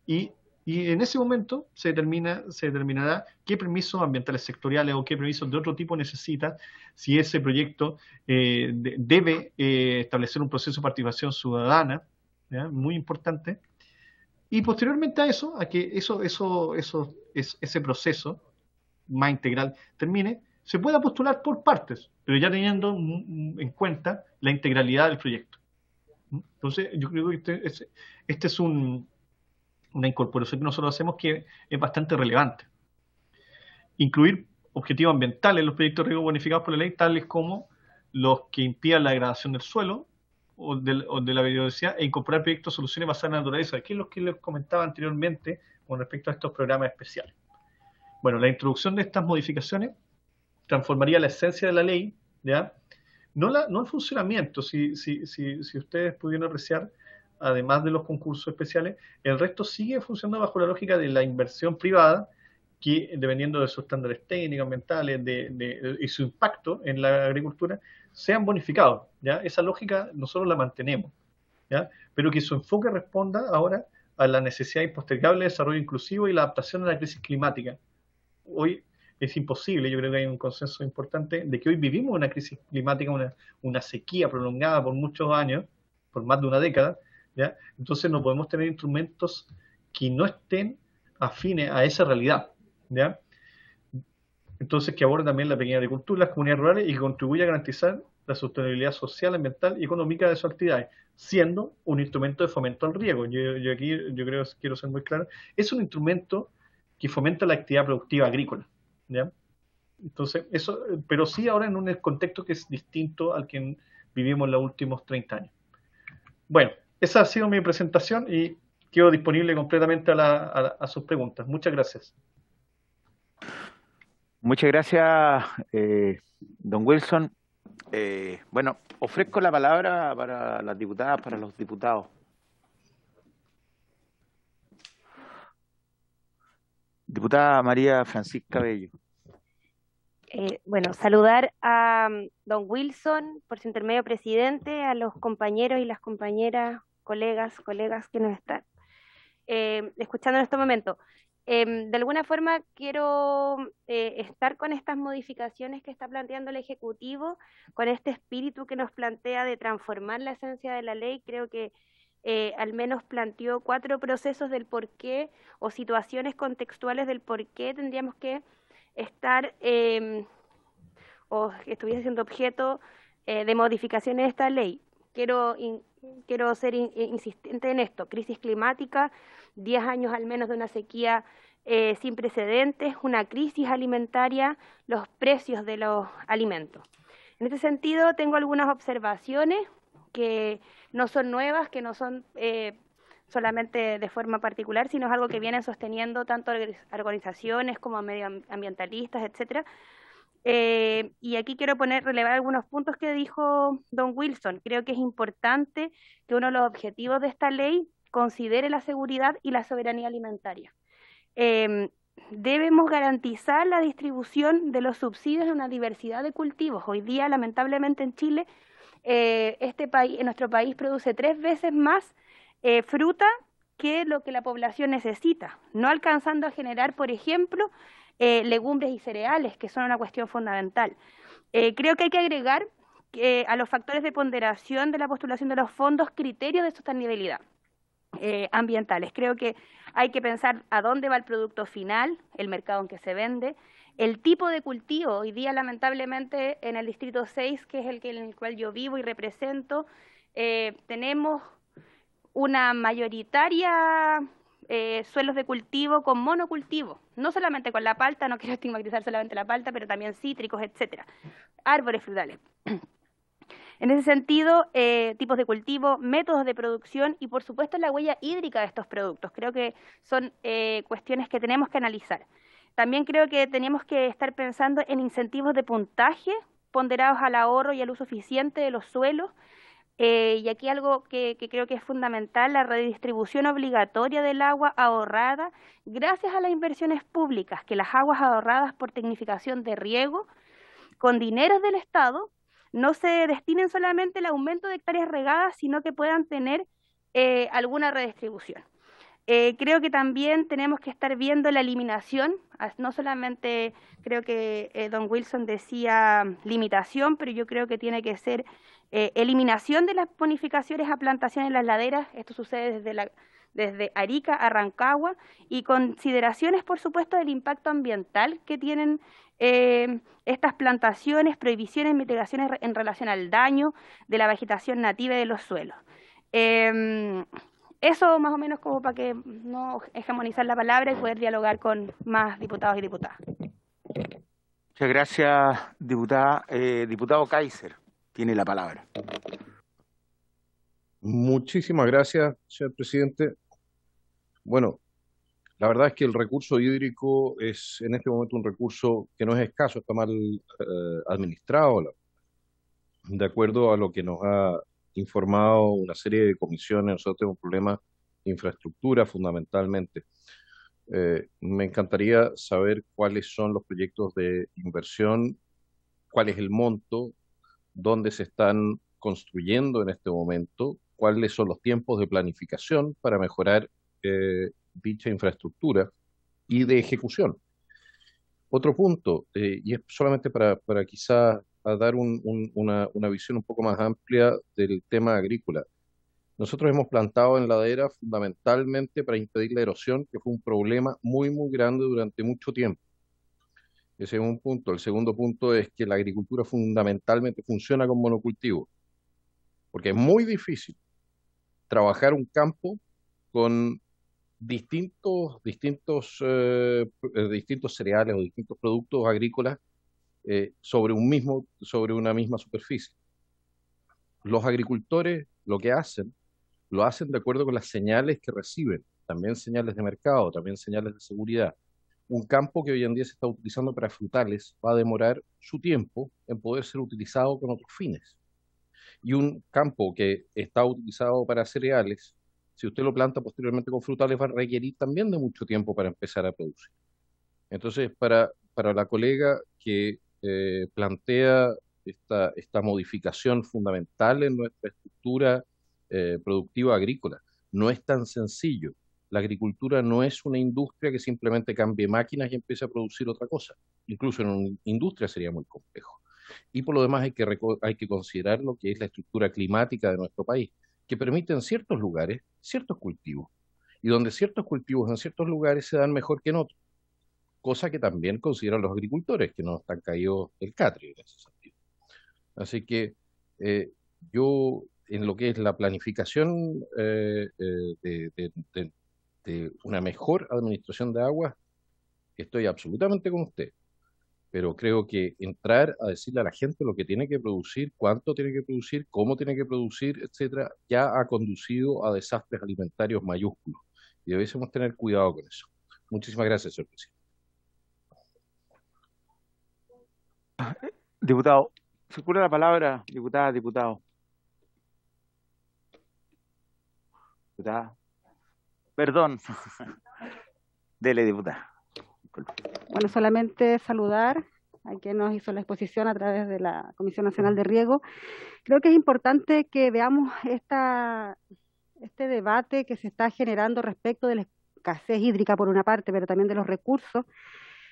y en ese momento se determinará qué permisos ambientales sectoriales o qué permisos de otro tipo necesita, si ese proyecto debe establecer un proceso de participación ciudadana, ¿ya? Muy importante. Y posteriormente a eso, a que ese proceso más integral termine, se pueda postular por partes, pero ya teniendo en cuenta la integralidad del proyecto. Entonces, yo creo que este es una incorporación que nosotros hacemos que es bastante relevante. Incluir objetivos ambientales en los proyectos de riego bonificados por la ley, tales como los que impidan la degradación del suelo o de la biodiversidad, e incorporar proyectos de soluciones basadas en la naturaleza, que es lo que les comentaba anteriormente con respecto a estos programas especiales. Bueno, la introducción de estas modificaciones transformaría la esencia de la ley, ¿ya? No el funcionamiento, si ustedes pudieran apreciar, además de los concursos especiales, el resto sigue funcionando bajo la lógica de la inversión privada, que dependiendo de sus estándares técnicos, ambientales y su impacto en la agricultura, sean bonificados, ¿ya? Esa lógica nosotros la mantenemos, ¿ya? Pero que su enfoque responda ahora a la necesidad impostergable de desarrollo inclusivo y la adaptación a la crisis climática. Hoy es imposible, yo creo que hay un consenso importante de que hoy vivimos una crisis climática, una sequía prolongada por muchos años, por más de una década, ¿ya? Entonces no podemos tener instrumentos que no estén afines a esa realidad, ¿ya? Entonces que aborde también la pequeña agricultura, las comunidades rurales y que contribuya a garantizar la sostenibilidad social, ambiental y económica de sus actividades, siendo un instrumento de fomento al riego. Yo aquí quiero ser muy claro, es un instrumento que fomenta la actividad productiva agrícola, ¿ya? Entonces, eso, pero sí ahora en un contexto que es distinto al que vivimos en los últimos 30 años. Bueno, esa ha sido mi presentación y quedo disponible completamente a sus preguntas. Muchas gracias. Muchas gracias, don Wilson. Bueno, ofrezco la palabra para las diputadas, para los diputados. Diputada María Francisca Bello. Bueno, saludar a don Wilson, por su intermedio presidente, a los compañeros y las compañeras, colegas que nos están escuchando en este momento. De alguna forma quiero estar con estas modificaciones que está planteando el Ejecutivo, con este espíritu que nos plantea de transformar la esencia de la ley. Creo que al menos planteó 4 procesos del por qué o situaciones contextuales del por qué tendríamos que estar o que estuviese siendo objeto de modificaciones de esta ley. Quiero ser insistente en esto: crisis climática, 10 años al menos de una sequía sin precedentes, una crisis alimentaria, los precios de los alimentos. En este sentido, tengo algunas observaciones que no son nuevas, que no son solamente de forma particular, sino es algo que vienen sosteniendo tanto organizaciones como medioambientalistas, etcétera. Y aquí quiero relevar algunos puntos que dijo don Wilson. Creo que es importante que uno de los objetivos de esta ley considere la seguridad y la soberanía alimentaria. debemos garantizar la distribución de los subsidios en una diversidad de cultivos. Hoy día, lamentablemente, en Chile, en nuestro país produce 3 veces más fruta que lo que la población necesita, no alcanzando a generar, por ejemplo, legumbres y cereales, que son una cuestión fundamental. Creo que hay que agregar a los factores de ponderación de la postulación de los fondos criterios de sostenibilidad ambientales. Creo que hay que pensar a dónde va el producto final, el mercado en que se vende, el tipo de cultivo. Hoy día, lamentablemente, en el Distrito 6, que es en el cual yo vivo y represento, tenemos una mayoritaria suelos de cultivo con monocultivo, no solamente con la palta, no quiero estigmatizar solamente la palta, pero también cítricos, etcétera, árboles frutales. En ese sentido, tipos de cultivo, métodos de producción y, por supuesto, la huella hídrica de estos productos. Creo que son cuestiones que tenemos que analizar. También creo que tenemos que estar pensando en incentivos de puntaje ponderados al ahorro y al uso eficiente de los suelos. Y aquí algo que creo que es fundamental, la redistribución obligatoria del agua ahorrada gracias a las inversiones públicas, que las aguas ahorradas por tecnificación de riego con dineros del Estado no se destinen solamente al aumento de hectáreas regadas, sino que puedan tener alguna redistribución. Creo que también tenemos que estar viendo la eliminación, no solamente creo que don Wilson decía limitación, pero yo creo que tiene que ser eliminación de las bonificaciones a plantaciones en las laderas. Esto sucede desde Arica a Rancagua, y consideraciones, por supuesto, del impacto ambiental que tienen estas plantaciones, prohibiciones, mitigaciones en relación al daño de la vegetación nativa y de los suelos. Eso más o menos como para que no hegemonizar la palabra y poder dialogar con más diputados y diputadas. Muchas gracias, diputada. Diputado Kaiser, tiene la palabra. Muchísimas gracias, señor presidente. Bueno, la verdad es que el recurso hídrico es en este momento un recurso que no es escaso, está mal administrado. De acuerdo a lo que nos ha informado una serie de comisiones, nosotros tenemos un problema de infraestructura fundamentalmente. Me encantaría saber cuáles son los proyectos de inversión, cuál es el monto, dónde se están construyendo en este momento, cuáles son los tiempos de planificación para mejorar dicha infraestructura y de ejecución. Otro punto, y es solamente para quizás dar una visión un poco más amplia del tema agrícola. Nosotros hemos plantado en ladera fundamentalmente para impedir la erosión, que fue un problema muy, muy grande durante mucho tiempo. Ese es un punto. El segundo punto es que la agricultura fundamentalmente funciona con monocultivo, porque es muy difícil trabajar un campo con distintos cereales o distintos productos agrícolas sobre una misma superficie. Los agricultores lo hacen de acuerdo con las señales que reciben, también señales de mercado, también señales de seguridad. Un campo que hoy en día se está utilizando para frutales va a demorar su tiempo en poder ser utilizado con otros fines. Y un campo que está utilizado para cereales, si usted lo planta posteriormente con frutales, va a requerir también de mucho tiempo para empezar a producir. Entonces, para la colega que plantea esta modificación fundamental en nuestra estructura productiva agrícola, no es tan sencillo. La agricultura no es una industria que simplemente cambie máquinas y empiece a producir otra cosa. Incluso en una industria sería muy complejo. Y por lo demás hay que considerar lo que es la estructura climática de nuestro país, que permite en ciertos lugares ciertos cultivos, y donde ciertos cultivos en ciertos lugares se dan mejor que en otros, cosa que también consideran los agricultores, que no están caídos del catre en ese sentido. Así que yo, en lo que es la planificación de una mejor administración de aguas, estoy absolutamente con usted. Pero creo que entrar a decirle a la gente lo que tiene que producir, cuánto tiene que producir, cómo tiene que producir, etcétera, ya ha conducido a desastres alimentarios mayúsculos. Y debemos tener cuidado con eso. Muchísimas gracias, señor presidente. Diputado, circula la palabra, diputada, diputado. Diputada. Perdón. Dele, diputada. Disculpe. Bueno, solamente saludar a quien nos hizo la exposición a través de la Comisión Nacional de Riego. Creo que es importante que veamos este debate que se está generando respecto de la escasez hídrica por una parte, pero también de los recursos,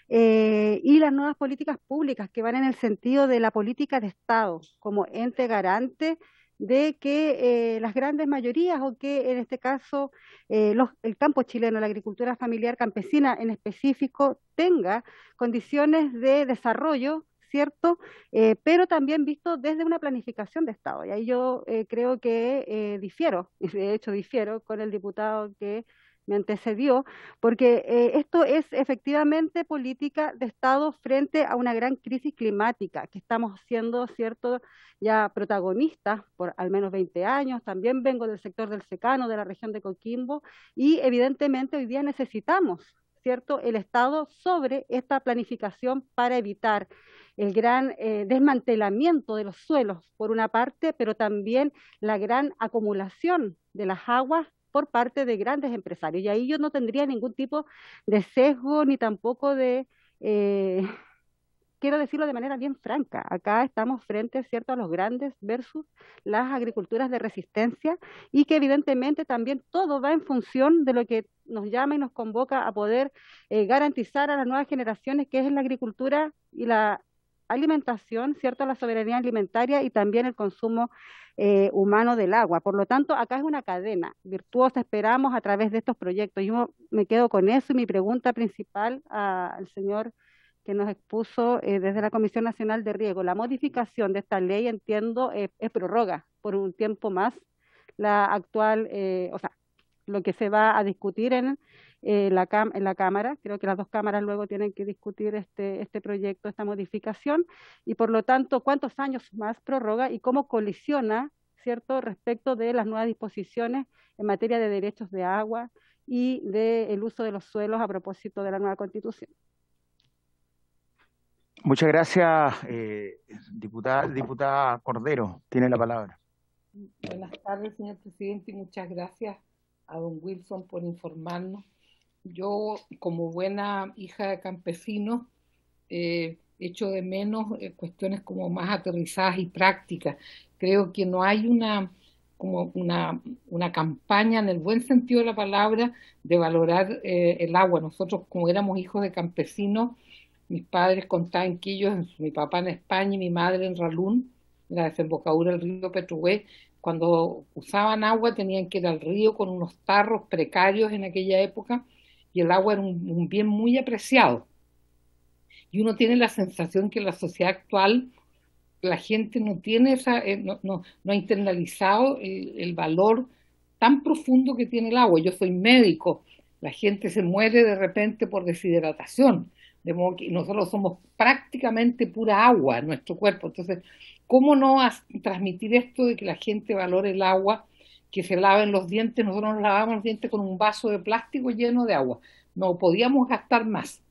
y las nuevas políticas públicas que van en el sentido de la política de Estado como ente garante de que las grandes mayorías, o que en este caso el campo chileno, la agricultura familiar campesina en específico, tenga condiciones de desarrollo, ¿cierto? Pero también visto desde una planificación de Estado. Y ahí yo creo que difiero, y de hecho difiero con el diputado que me antecedió, porque esto es efectivamente política de Estado frente a una gran crisis climática que estamos siendo, ¿cierto?, ya protagonistas por al menos 20 años. También vengo del sector del secano, de la región de Coquimbo, y evidentemente hoy día necesitamos, ¿cierto?, el Estado sobre esta planificación para evitar el gran desmantelamiento de los suelos, por una parte, pero también la gran acumulación de las aguas por parte de grandes empresarios. Y ahí yo no tendría ningún tipo de sesgo, ni tampoco de, quiero decirlo de manera bien franca, acá estamos frente, ¿cierto?, a los grandes versus las agriculturas de resistencia, y que evidentemente también todo va en función de lo que nos llama y nos convoca a poder garantizar a las nuevas generaciones, que es la agricultura y la alimentación, ¿cierto?, la soberanía alimentaria y también el consumo humano del agua. Por lo tanto, acá es una cadena virtuosa, esperamos, a través de estos proyectos. Yo me quedo con eso, y mi pregunta principal al señor que nos expuso desde la Comisión Nacional de Riego: la modificación de esta ley, entiendo, es prorroga por un tiempo más la actual, o sea, lo que se va a discutir en la Cámara. Creo que las dos cámaras luego tienen que discutir este proyecto, esta modificación, y por lo tanto, ¿cuántos años más prorroga y cómo colisiona, ¿cierto?, respecto de las nuevas disposiciones en materia de derechos de agua y del uso de los suelos a propósito de la nueva Constitución? Muchas gracias, diputada Cordero. Tiene la palabra. Buenas tardes, señor presidente, y muchas gracias a don Wilson por informarnos. Yo, como buena hija de campesinos, echo de menos cuestiones como más aterrizadas y prácticas. Creo que no hay una campaña, en el buen sentido de la palabra, de valorar el agua. Nosotros, como éramos hijos de campesinos, mis padres contaban que ellos, mi papá en España y mi madre en Ralún, en la desembocadura del río Petrugué, cuando usaban agua tenían que ir al río con unos tarros precarios en aquella época, y el agua era un bien muy apreciado. Y uno tiene la sensación que en la sociedad actual la gente no tiene no ha internalizado el valor tan profundo que tiene el agua. Yo soy médico, la gente se muere de repente por deshidratación, de modo que nosotros somos prácticamente pura agua en nuestro cuerpo. Entonces, ¿cómo no transmitir esto de que la gente valore el agua, que se laven los dientes? Nosotros nos lavamos los dientes con un vaso de plástico lleno de agua. No podíamos gastar más.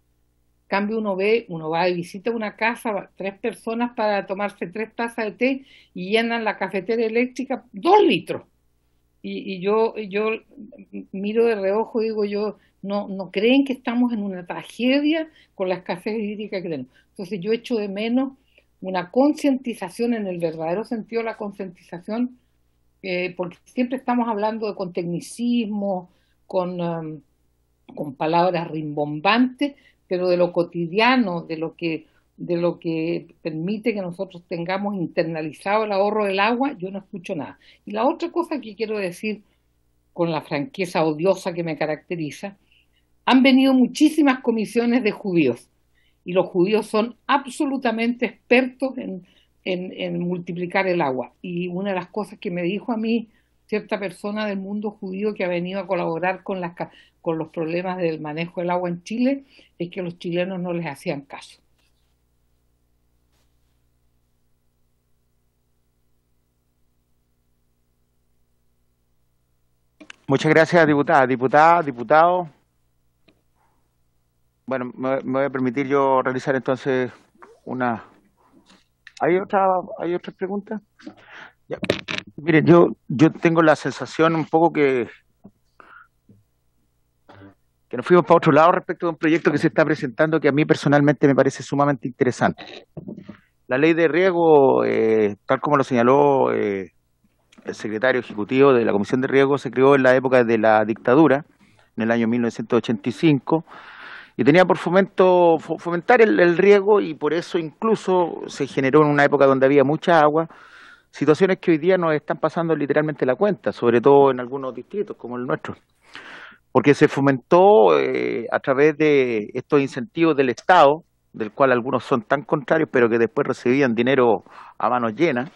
En cambio, uno va de visita a una casa, 3 personas para tomarse 3 tazas de té y llenan la cafetera eléctrica 2 litros. Y yo miro de reojo y digo, no creen que estamos en una tragedia con la escasez hídrica que tenemos. Entonces yo echo de menos una concientización, en el verdadero sentido de la concientización, porque siempre estamos hablando con tecnicismo, con palabras rimbombantes, pero de lo cotidiano, de lo que permite que nosotros tengamos internalizado el ahorro del agua, yo no escucho nada. Y la otra cosa que quiero decir, con la franqueza odiosa que me caracteriza, han venido muchísimas comisiones de judíos, y los judíos son absolutamente expertos en multiplicar el agua. Y una de las cosas que me dijo a mí cierta persona del mundo judío que ha venido a colaborar con los problemas del manejo del agua en Chile, es que los chilenos no les hacían caso. Muchas gracias, diputada. Diputado. Bueno, me voy a permitir yo realizar entonces una... ¿Hay otras preguntas? Ya. Mire, yo tengo la sensación un poco que que nos fuimos para otro lado respecto de un proyecto que se está presentando que a mí personalmente me parece sumamente interesante. La ley de riego, tal como lo señaló el secretario ejecutivo de la Comisión de Riego, se creó en la época de la dictadura, en el año 1985, y tenía por fomentar el riego, y por eso incluso se generó en una época donde había mucha agua, situaciones que hoy día nos están pasando literalmente la cuenta, sobre todo en algunos distritos como el nuestro, porque se fomentó a través de estos incentivos del Estado, del cual algunos son tan contrarios, pero que después recibían dinero a manos llenas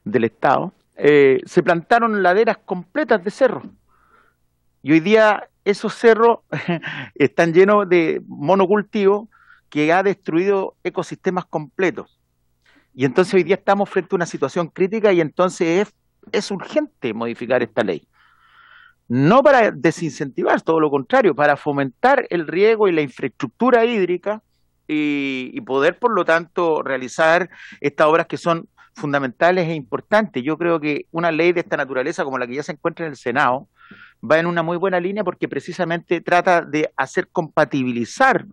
del Estado, se plantaron laderas completas de cerros. Y hoy día esos cerros están llenos de monocultivo que ha destruido ecosistemas completos. Y entonces hoy día estamos frente a una situación crítica y entonces es urgente modificar esta ley. No para desincentivar, todo lo contrario, para fomentar el riego y la infraestructura hídrica y poder, por lo tanto, realizar estas obras que son fundamentales e importantes. Yo creo que una ley de esta naturaleza, como la que ya se encuentra en el Senado, va en una muy buena línea porque precisamente trata de hacer compatibilizar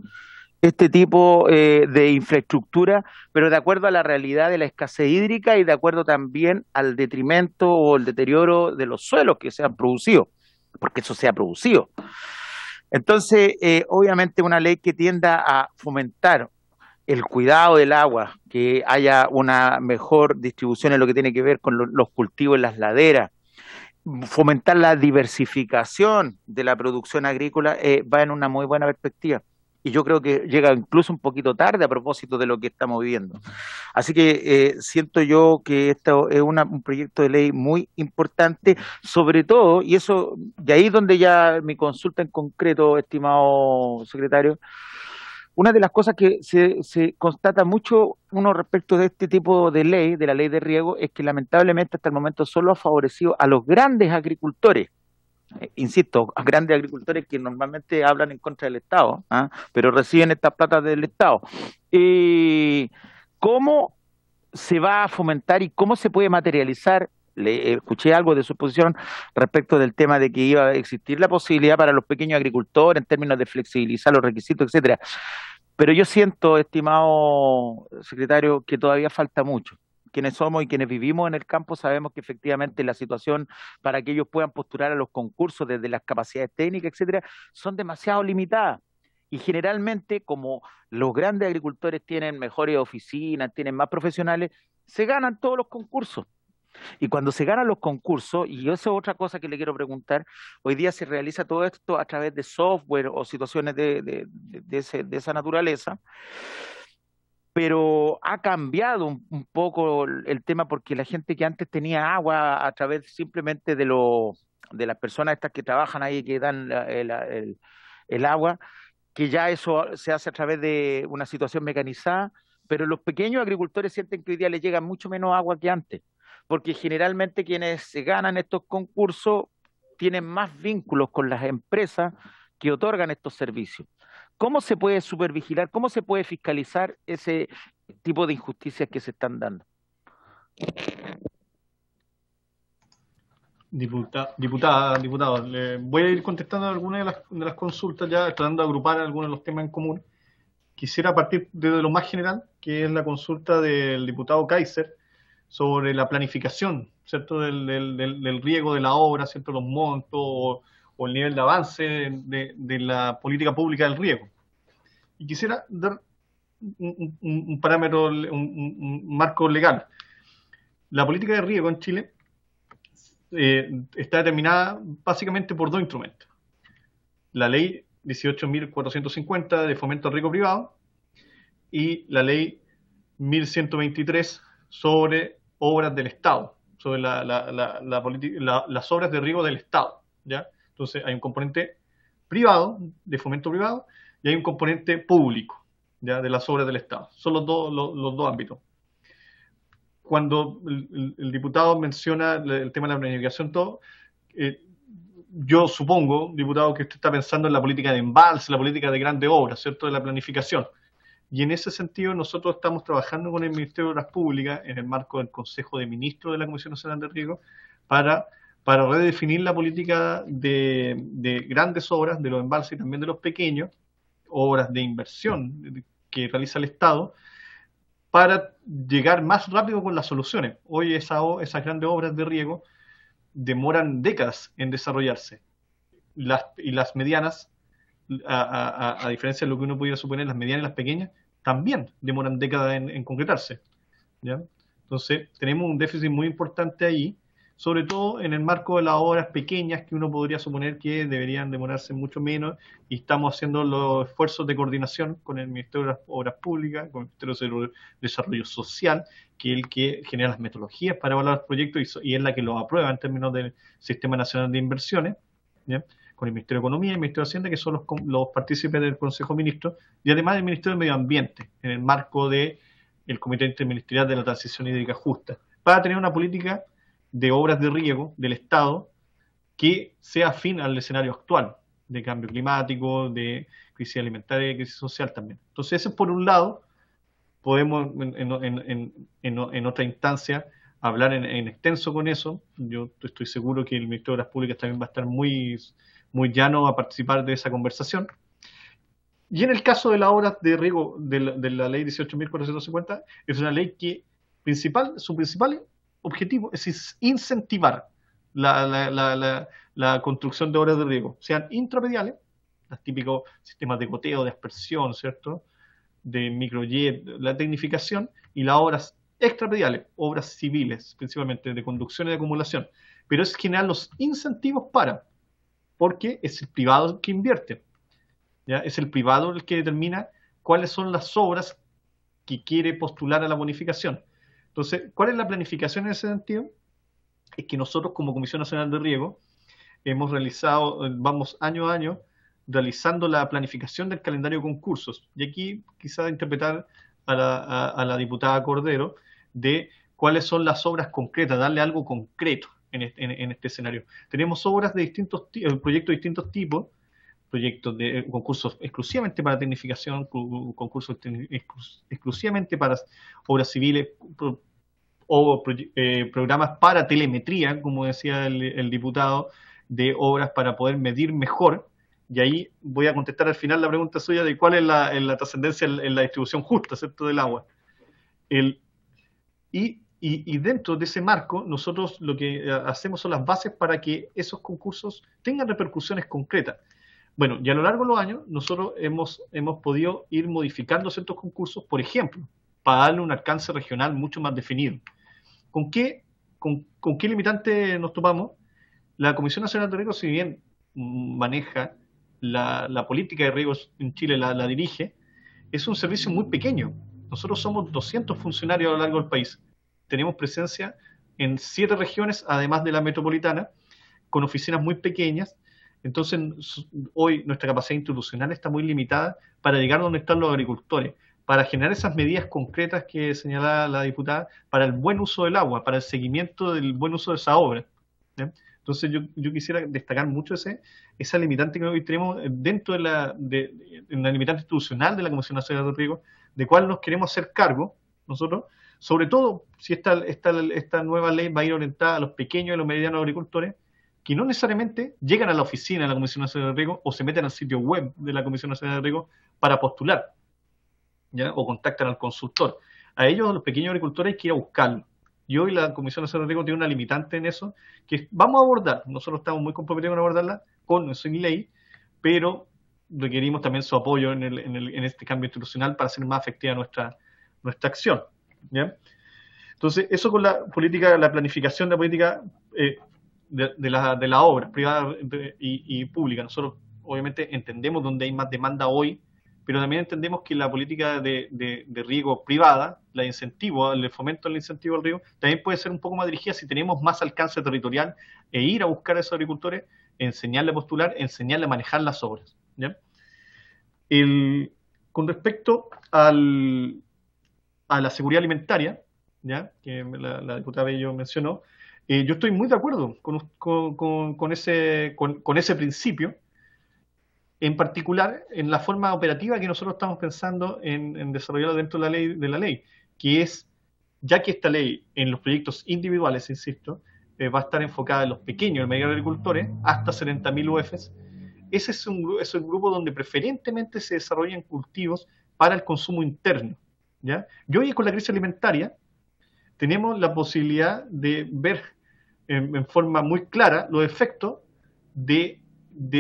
este tipo de infraestructura, pero de acuerdo a la realidad de la escasez hídrica y de acuerdo también al detrimento o el deterioro de los suelos que se han producido, porque eso se ha producido. Entonces, obviamente una ley que tienda a fomentar el cuidado del agua, que haya una mejor distribución en lo que tiene que ver con los cultivos en las laderas, fomentar la diversificación de la producción agrícola, va en una muy buena perspectiva. Y yo creo que llega incluso un poquito tarde a propósito de lo que estamos viviendo. Así que siento yo que esto es un proyecto de ley muy importante, sobre todo, y eso, de ahí donde ya mi consulta en concreto, estimado secretario, una de las cosas que se constata mucho uno respecto de este tipo de ley, de la ley de riego, es que lamentablemente hasta el momento solo ha favorecido a los grandes agricultores. Insisto, a grandes agricultores que normalmente hablan en contra del Estado, pero reciben estas platas del Estado. ¿Cómo se va a fomentar y cómo se puede materializar? Le escuché algo de su posición respecto del tema de que iba a existir la posibilidad para los pequeños agricultores en términos de flexibilizar los requisitos, etcétera. Pero yo siento, estimado secretario, que todavía falta mucho. Quienes somos y quienes vivimos en el campo sabemos que efectivamente la situación para que ellos puedan postular a los concursos desde las capacidades técnicas, etcétera, son demasiado limitadas. Y generalmente, como los grandes agricultores tienen mejores oficinas, tienen más profesionales, se ganan todos los concursos. Y cuando se ganan los concursos, y eso es otra cosa que le quiero preguntar, hoy día se realiza todo esto a través de software o situaciones de esa naturaleza, pero ha cambiado un poco el tema porque la gente que antes tenía agua a través simplemente de las personas estas que trabajan ahí, que dan el agua, que ya eso se hace a través de una situación mecanizada, pero los pequeños agricultores sienten que hoy día les llega mucho menos agua que antes, porque generalmente quienes se ganan estos concursos tienen más vínculos con las empresas que otorgan estos servicios. ¿Cómo se puede supervigilar, cómo se puede fiscalizar ese tipo de injusticias que se están dando? Diputado, le voy a ir contestando algunas de las consultas ya, tratando de agrupar algunos de los temas en común. Quisiera partir desde lo más general, que es la consulta del diputado Kaiser sobre la planificación, ¿cierto?, del riego de la obra, ¿cierto?, los montos o el nivel de avance de la política pública del riego. Y quisiera dar un parámetro, un marco legal. La política de riego en Chile está determinada básicamente por dos instrumentos. La ley 18.450 de fomento al riego privado y la ley 1123 sobre obras del Estado, sobre las obras de riego del Estado, ¿ya? Entonces hay un componente privado, de fomento privado, y hay un componente público, ¿ya?, de las obras del Estado. Son los dos ámbitos. Cuando el diputado menciona el tema de la planificación, yo supongo, diputado, que usted está pensando en la política de embalse, la política de grandes obras, ¿cierto?, de la planificación. Y en ese sentido nosotros estamos trabajando con el Ministerio de Obras Públicas en el marco del Consejo de Ministros de la Comisión Nacional de Riego para para redefinir la política de grandes obras, de los embalses y también de los pequeños, obras de inversión que realiza el Estado, para llegar más rápido con las soluciones. Hoy esas grandes obras de riego demoran décadas en desarrollarse. Y las medianas, a diferencia de lo que uno pudiera suponer, las medianas y las pequeñas también demoran décadas en concretarse, ¿ya? Entonces, tenemos un déficit muy importante ahí, sobre todo en el marco de las obras pequeñas que uno podría suponer que deberían demorarse mucho menos, y estamos haciendo los esfuerzos de coordinación con el Ministerio de Obras Públicas, con el Ministerio de Desarrollo Social, que es el que genera las metodologías para evaluar proyectos y es la que los aprueba en términos del Sistema Nacional de Inversiones, ¿ya? Con el Ministerio de Economía y el Ministerio de Hacienda, que son los partícipes del Consejo de Ministros, y además el Ministerio de Medio Ambiente, en el marco del Comité Interministerial de la Transición Hídrica Justa, para tener una política de obras de riego del Estado que sea afín al escenario actual de cambio climático, de crisis alimentaria y crisis social también. Entonces, ese por un lado, podemos en otra instancia hablar en extenso con eso. Yo estoy seguro que el Ministerio de Obras Públicas también va a estar muy llano a participar de esa conversación. Y en el caso de las obras de riego de la ley 18.450, es una ley que su principal objetivo es incentivar la construcción de obras de riego, sean intrapediales, los típicos sistemas de goteo, de aspersión, ¿cierto?, de microjet, la tecnificación, y las obras extrapediales, obras civiles, principalmente de conducción y de acumulación. Pero es generar los incentivos porque es el privado el que invierte, ¿ya? Es el privado el que determina cuáles son las obras que quiere postular a la bonificación. Entonces, ¿cuál es la planificación en ese sentido? Es que nosotros como Comisión Nacional de Riego vamos año a año realizando la planificación del calendario de concursos. Y aquí quizás interpretar a la diputada Cordero de cuáles son las obras concretas, darle algo concreto en este escenario. Tenemos obras de proyectos de distintos tipos, proyectos de concursos exclusivamente para tecnificación, concursos exclusivamente para obras civiles, o programas para telemetría, como decía el diputado, de obras para poder medir mejor. Y ahí voy a contestar al final la pregunta suya de cuál es la trascendencia en la distribución justa, ¿cierto?, del agua. Y dentro de ese marco, nosotros lo que hacemos son las bases para que esos concursos tengan repercusiones concretas. Bueno, y a lo largo de los años, nosotros hemos podido ir modificando ciertos concursos, por ejemplo, para darle un alcance regional mucho más definido. ¿Con qué limitante nos topamos? La Comisión Nacional de Riego, si bien maneja la política de riegos en Chile, la dirige, es un servicio muy pequeño. Nosotros somos 200 funcionarios a lo largo del país. Tenemos presencia en 7 regiones, además de la metropolitana, con oficinas muy pequeñas. Entonces, hoy nuestra capacidad institucional está muy limitada para llegar donde están los agricultores, para generar esas medidas concretas que señalaba la diputada, para el buen uso del agua, para el seguimiento del buen uso de esa obra, ¿sí? Entonces yo quisiera destacar mucho esa limitante que hoy tenemos dentro de la limitante institucional de la Comisión Nacional de Riego, de cuál nos queremos hacer cargo nosotros, sobre todo si esta nueva ley va a ir orientada a los pequeños y los medianos agricultores, que no necesariamente llegan a la oficina de la Comisión Nacional de Riego o se meten al sitio web de la Comisión Nacional de Riego para postular, ¿ya?, o contactan al consultor. A ellos, los pequeños agricultores, hay que ir a buscarlo. Y hoy la Comisión Nacional de Riego tiene una limitante en eso, que vamos a abordar. Nosotros estamos muy comprometidos con abordarla sin ley, pero requerimos también su apoyo en este cambio institucional para hacer más efectiva nuestra acción, ¿ya? Entonces, eso con la planificación de la política de la obra privada y pública. Nosotros obviamente entendemos dónde hay más demanda hoy, pero también entendemos que la política de riego privada, la incentivo, el fomento del incentivo al riego, también puede ser un poco más dirigida si tenemos más alcance territorial e ir a buscar a esos agricultores, enseñarle a postular, enseñarle a manejar las obras, ¿ya? Con respecto a la seguridad alimentaria, ¿ya?, que la diputada Bello mencionó, yo estoy muy de acuerdo con ese principio, en particular en la forma operativa que nosotros estamos pensando en desarrollar dentro de la ley, que es, ya que esta ley en los proyectos individuales, insisto, va a estar enfocada en los pequeños y medianos agricultores, hasta 70.000 UFs. Ese es el grupo donde preferentemente se desarrollan cultivos para el consumo interno, ¿ya? Y hoy con la crisis alimentaria tenemos la posibilidad de ver en forma muy clara los efectos de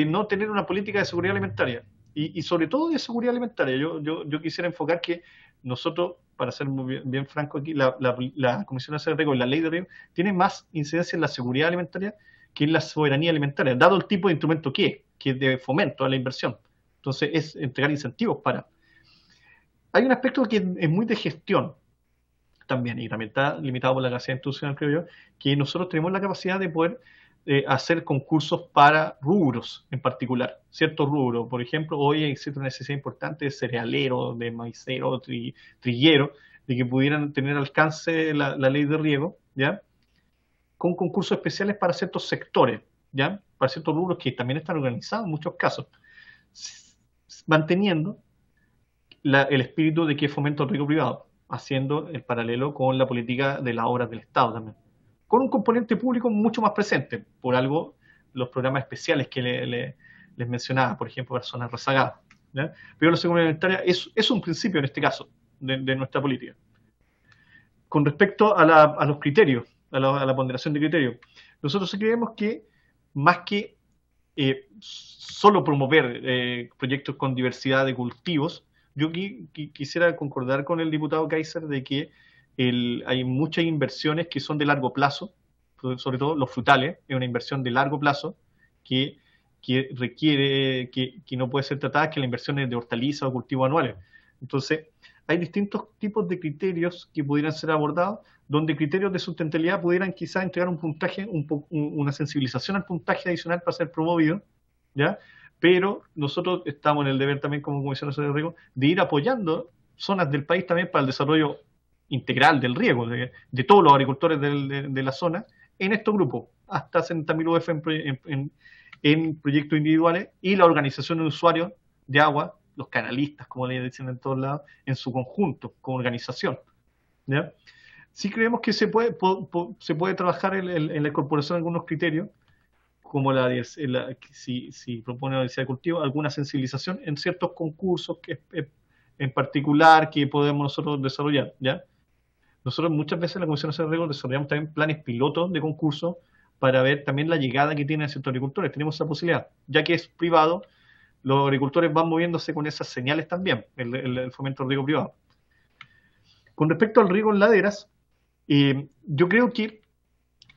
no tener una política de seguridad alimentaria y sobre todo de seguridad alimentaria. Yo quisiera enfocar que nosotros, para ser muy bien franco aquí, la Comisión Nacional de Riego y la Ley de Riego tiene más incidencia en la seguridad alimentaria que en la soberanía alimentaria, dado el tipo de instrumento que es de fomento a la inversión. Entonces es entregar incentivos para. Hay un aspecto que es muy de gestión también, y también está limitado por la capacidad institucional, creo yo, que nosotros tenemos la capacidad de poder hacer concursos para rubros en particular, ciertos rubros. Por ejemplo, hoy existe una necesidad importante de cerealero, de maicero, trillero, de que pudieran tener alcance la ley de riego, ¿ya? Con concursos especiales para ciertos sectores, ¿ya? Para ciertos rubros que también están organizados en muchos casos, manteniendo el espíritu de que fomento el riego privado, haciendo el paralelo con la política de las obras del Estado también, con un componente público mucho más presente, por algo los programas especiales que les mencionaba, por ejemplo, personas rezagadas, ¿ya? Pero la seguridad alimentaria es un principio en este caso de nuestra política. Con respecto a los criterios, a la ponderación de criterios, nosotros creemos que más que solo promover proyectos con diversidad de cultivos, yo quisiera concordar con el diputado Kaiser de que hay muchas inversiones que son de largo plazo, sobre todo los frutales, es una inversión de largo plazo que requiere, que no puede ser tratada que la inversión de hortalizas o cultivos anuales. Entonces, hay distintos tipos de criterios que pudieran ser abordados, donde criterios de sustentabilidad pudieran quizás entregar un puntaje, una sensibilización al puntaje adicional para ser promovido, ¿ya? Pero nosotros estamos en el deber también como Comisión Nacional de Riego de ir apoyando zonas del país también para el desarrollo integral del riego, de todos los agricultores de la zona, en estos grupos, hasta 60.000 UF en proyectos individuales, y la organización de usuarios de agua, los canalistas, como le dicen en todos lados, en su conjunto, como organización, ¿ya? Sí creemos que se puede trabajar en la incorporación de algunos criterios, como si propone la diversidad de cultivo, alguna sensibilización en ciertos concursos en particular que podemos nosotros desarrollar, ¿ya? Nosotros muchas veces en la Comisión Nacional de Riego desarrollamos también planes pilotos de concursos para ver también la llegada que tienen ciertos agricultores. Tenemos esa posibilidad, ya que es privado, los agricultores van moviéndose con esas señales también, el fomento del riego privado. Con respecto al riego en laderas, yo creo que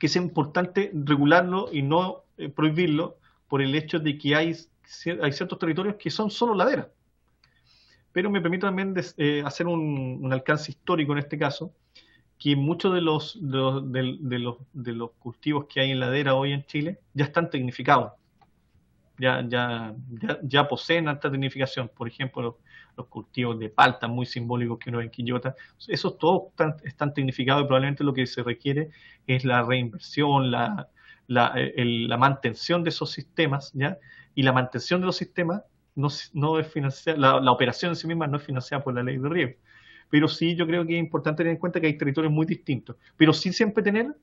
es importante regularlo y no prohibirlo por el hecho de que hay ciertos territorios que son solo laderas. Pero me permito también hacer un alcance histórico en este caso, que muchos de los cultivos que hay en ladera hoy en Chile ya están tecnificados. Ya poseen alta tecnificación. Por ejemplo, los cultivos de palta muy simbólicos que uno ve en Quillota, esos todos están tecnificados y probablemente lo que se requiere es la reinversión, la mantención de esos sistemas, ¿ya? Y la mantención de los sistemas no es financiada, la operación en sí misma no es financiada por la ley de riego. Pero sí yo creo que es importante tener en cuenta que hay territorios muy distintos, pero sí siempre tener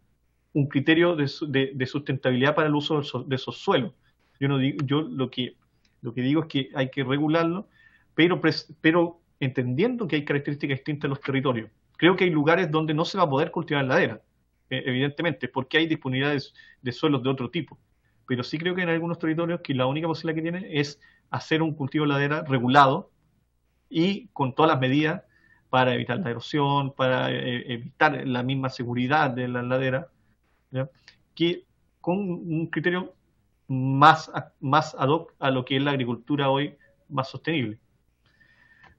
un criterio de sustentabilidad para el uso de esos suelos. Yo lo que digo es que hay que regularlo, pero entendiendo que hay características distintas en los territorios. Creo que hay lugares donde no se va a poder cultivar en ladera, evidentemente, porque hay disponibilidad de suelos de otro tipo. Pero sí creo que en algunos territorios que la única posibilidad que tienen es hacer un cultivo de ladera regulado y con todas las medidas para evitar la erosión, para evitar la misma seguridad de la ladera, ¿ya? Que con un criterio más ad hoc a lo que es la agricultura hoy más sostenible.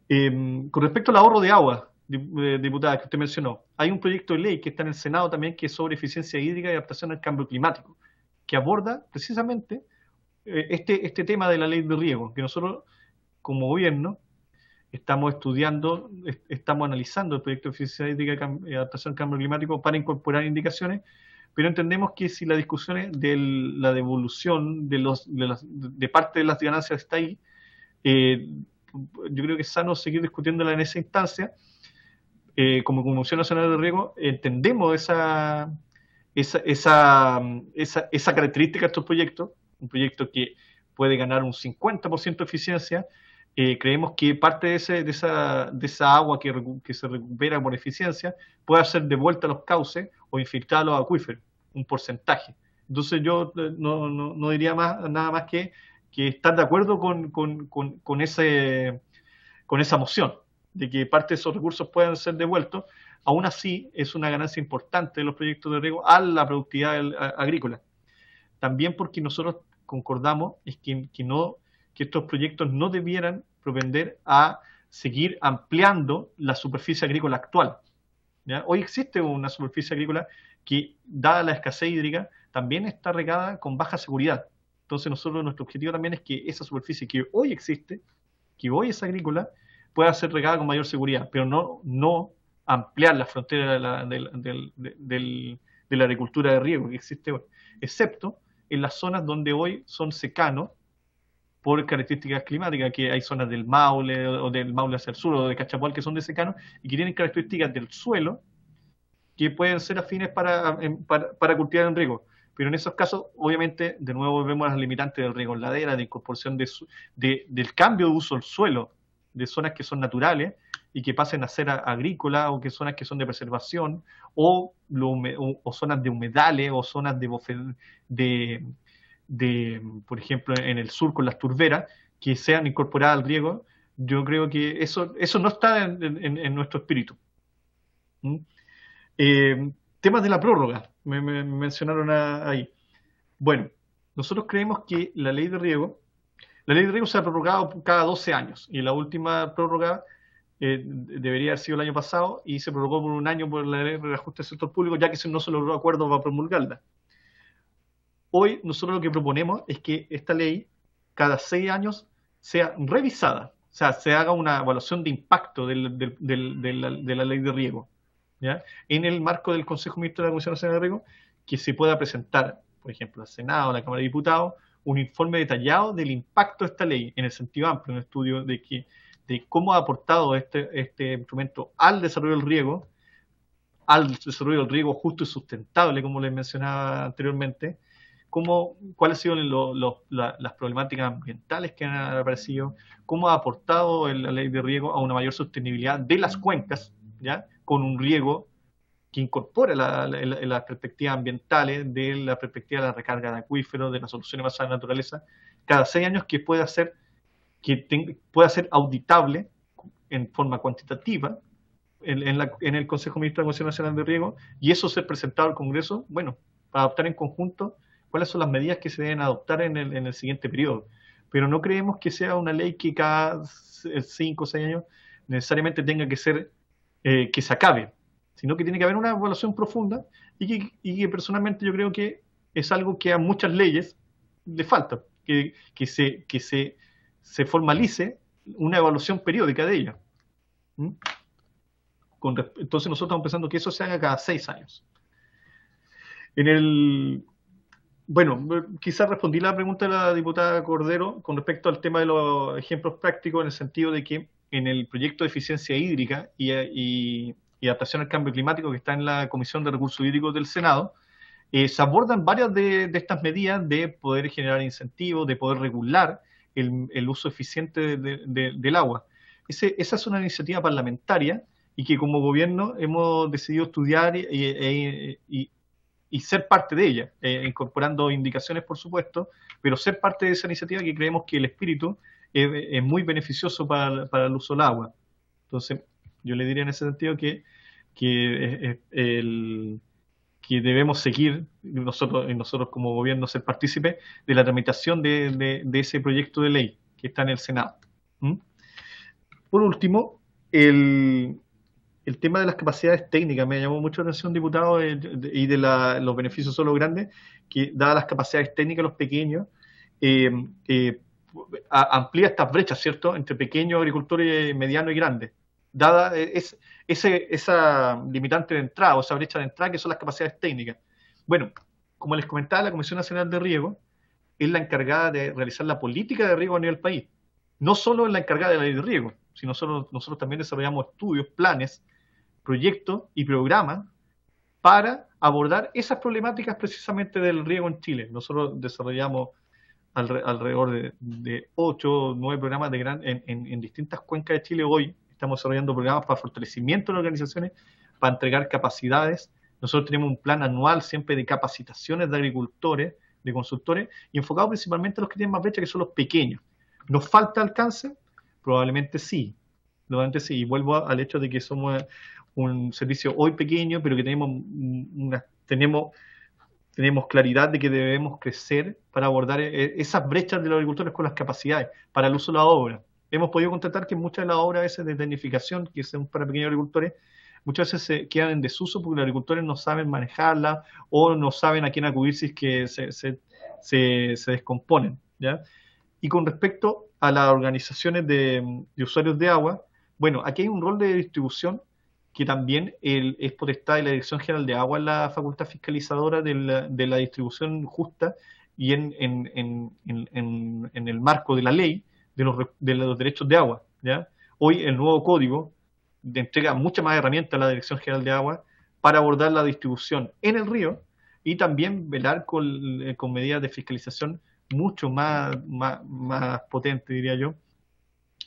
Con respecto al ahorro de agua, diputada, que usted mencionó, hay un proyecto de ley que está en el Senado también que es sobre eficiencia hídrica y adaptación al cambio climático, que aborda precisamente este tema de la ley de riego, que nosotros como gobierno estamos estudiando, estamos analizando el proyecto de eficiencia hídrica y adaptación al cambio climático para incorporar indicaciones, pero entendemos que si la discusión de la devolución de parte de las ganancias está ahí, yo creo que es sano seguir discutiéndola en esa instancia. Como Comisión Nacional de Riego entendemos esa característica de estos proyectos, un proyecto que puede ganar un 50% de eficiencia, creemos que parte de esa agua que se recupera por eficiencia puede ser devuelta a los cauces o infiltrada a los acuíferos, un porcentaje. Entonces yo no diría nada más que estar de acuerdo con esa moción, de que parte de esos recursos puedan ser devueltos. Aún así, es una ganancia importante de los proyectos de riego a la productividad agrícola. También porque nosotros concordamos que estos proyectos no debieran propender a seguir ampliando la superficie agrícola actual, ¿ya? Hoy existe una superficie agrícola que, dada la escasez hídrica, también está regada con baja seguridad. Entonces nuestro objetivo también es que esa superficie que hoy existe, que hoy es agrícola, pueda ser regada con mayor seguridad, pero no ampliar la frontera de la agricultura de riego que existe hoy, excepto en las zonas donde hoy son secanos por características climáticas, que hay zonas del Maule o del Maule hacia el sur o de Cachapoal que son de secano y que tienen características del suelo que pueden ser afines para cultivar en riego. Pero en esos casos, obviamente, de nuevo vemos las limitantes del riego en ladera, de incorporación del cambio de uso del suelo, de zonas que son naturales y que pasen a ser agrícolas, o que zonas que son de preservación, o zonas de humedales, o zonas por ejemplo, en el sur con las turberas, que sean incorporadas al riego. Yo creo que eso no está en nuestro espíritu. Temas de la prórroga, me mencionaron ahí. Bueno, nosotros creemos que la ley de riego se ha prorrogado cada 12 años, y la última prórroga debería haber sido el año pasado, y se prorrogó por un año por la ley de reajuste del sector público, ya que si no se logró acuerdo para promulgarla. Hoy nosotros lo que proponemos es que esta ley cada 6 años sea revisada, o sea, se haga una evaluación de impacto de la ley de riego, ¿ya? En el marco del Consejo Ministro de la Comisión Nacional de Riego, que se pueda presentar, por ejemplo, al Senado, a la Cámara de Diputados, un informe detallado del impacto de esta ley, en el sentido amplio, un estudio de cómo ha aportado este instrumento al desarrollo del riego justo y sustentable, como les mencionaba anteriormente, cuáles han sido las problemáticas ambientales que han aparecido, cómo ha aportado la ley de riego a una mayor sostenibilidad de las cuencas, ¿ya? Con un riego que incorpora las perspectivas ambientales, de la perspectiva de la recarga de acuíferos, de las soluciones basadas en la naturaleza, cada 6 años, que pueda ser auditable en forma cuantitativa en el Consejo Ministro de la Comisión Nacional de Riego, y eso ser presentado al Congreso, bueno, para adoptar en conjunto cuáles son las medidas que se deben adoptar en el siguiente periodo. Pero no creemos que sea una ley que cada 5 o 6 años necesariamente tenga que ser que se acabe, sino que tiene que haber una evaluación profunda, y que personalmente yo creo que es algo que a muchas leyes le falta, que se formalice una evaluación periódica de ella. Entonces nosotros estamos pensando que eso se haga cada 6 años. Bueno, quizás respondí la pregunta de la diputada Cordero con respecto al tema de los ejemplos prácticos, en el sentido de que en el proyecto de eficiencia hídrica y adaptación al cambio climático, que está en la Comisión de Recursos Hídricos del Senado, se abordan varias de estas medidas de poder generar incentivos, de poder regular el uso eficiente del agua. Esa es una iniciativa parlamentaria, y que como gobierno hemos decidido estudiar y ser parte de ella, incorporando indicaciones, por supuesto, pero ser parte de esa iniciativa, que creemos que el espíritu es muy beneficioso para el uso del agua. Entonces, yo le diría en ese sentido que debemos seguir, nosotros como gobierno, ser partícipes de la tramitación de ese proyecto de ley que está en el Senado. Por último, el tema de las capacidades técnicas me llamó mucho la atención, diputado, y de los beneficios solo grandes, que dadas las capacidades técnicas, los pequeños, amplía estas brechas, ¿cierto?, entre pequeños agricultores, medianos y grandes, dada esa limitante de entrada, o esa brecha de entrada, que son las capacidades técnicas. Bueno, como les comentaba, la Comisión Nacional de Riego es la encargada de realizar la política de riego a nivel país. No solo es la encargada de la ley de riego, sino nosotros también desarrollamos estudios, planes, proyectos y programas para abordar esas problemáticas precisamente del riego en Chile. Nosotros desarrollamos alrededor de 8 o 9 programas en distintas cuencas de Chile. Hoy estamos desarrollando programas para fortalecimiento de las organizaciones, para entregar capacidades. Nosotros tenemos un plan anual siempre de capacitaciones de agricultores, de consultores, y enfocado principalmente a los que tienen más brecha, que son los pequeños. ¿Nos falta alcance? Probablemente sí. Y vuelvo al hecho de que somos un servicio hoy pequeño, pero que tenemos claridad de que debemos crecer para abordar esas brechas de los agricultores con las capacidades para el uso de la obra. Hemos podido constatar que muchas de las obras a veces de tecnificación, que son para pequeños agricultores, muchas veces se quedan en desuso porque los agricultores no saben manejarla o no saben a quién acudir si es que se descomponen, ¿ya? Y con respecto a las organizaciones de usuarios de agua, bueno, aquí hay un rol de distribución que también es potestad de la Dirección General de Agua, la facultad fiscalizadora de la distribución justa y en el marco de la ley de los derechos de agua, ¿ya? Hoy el nuevo código entrega muchas más herramientas a la Dirección General de Agua para abordar la distribución en el río y también velar con medidas de fiscalización mucho más potentes, diría yo,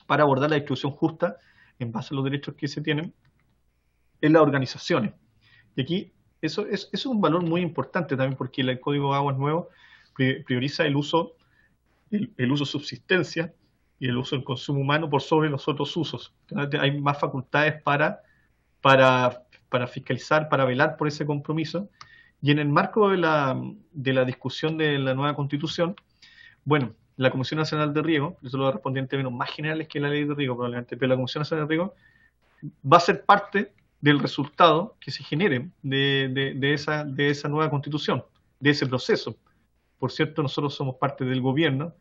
para abordar la distribución justa en base a los derechos que se tienen en las organizaciones. Y aquí eso es un valor muy importante también porque el Código de Aguas nuevo prioriza el uso subsistencia y el uso del consumo humano por sobre los otros usos. Hay más facultades para fiscalizar, para velar por ese compromiso. Y en el marco de la discusión de la nueva Constitución, bueno, la Comisión Nacional de Riego, eso lo responde en términos más generales que la Ley de Riego probablemente, pero la Comisión Nacional de Riego va a ser parte del resultado que se genere de esa nueva Constitución, de ese proceso. Por cierto, nosotros somos parte del gobierno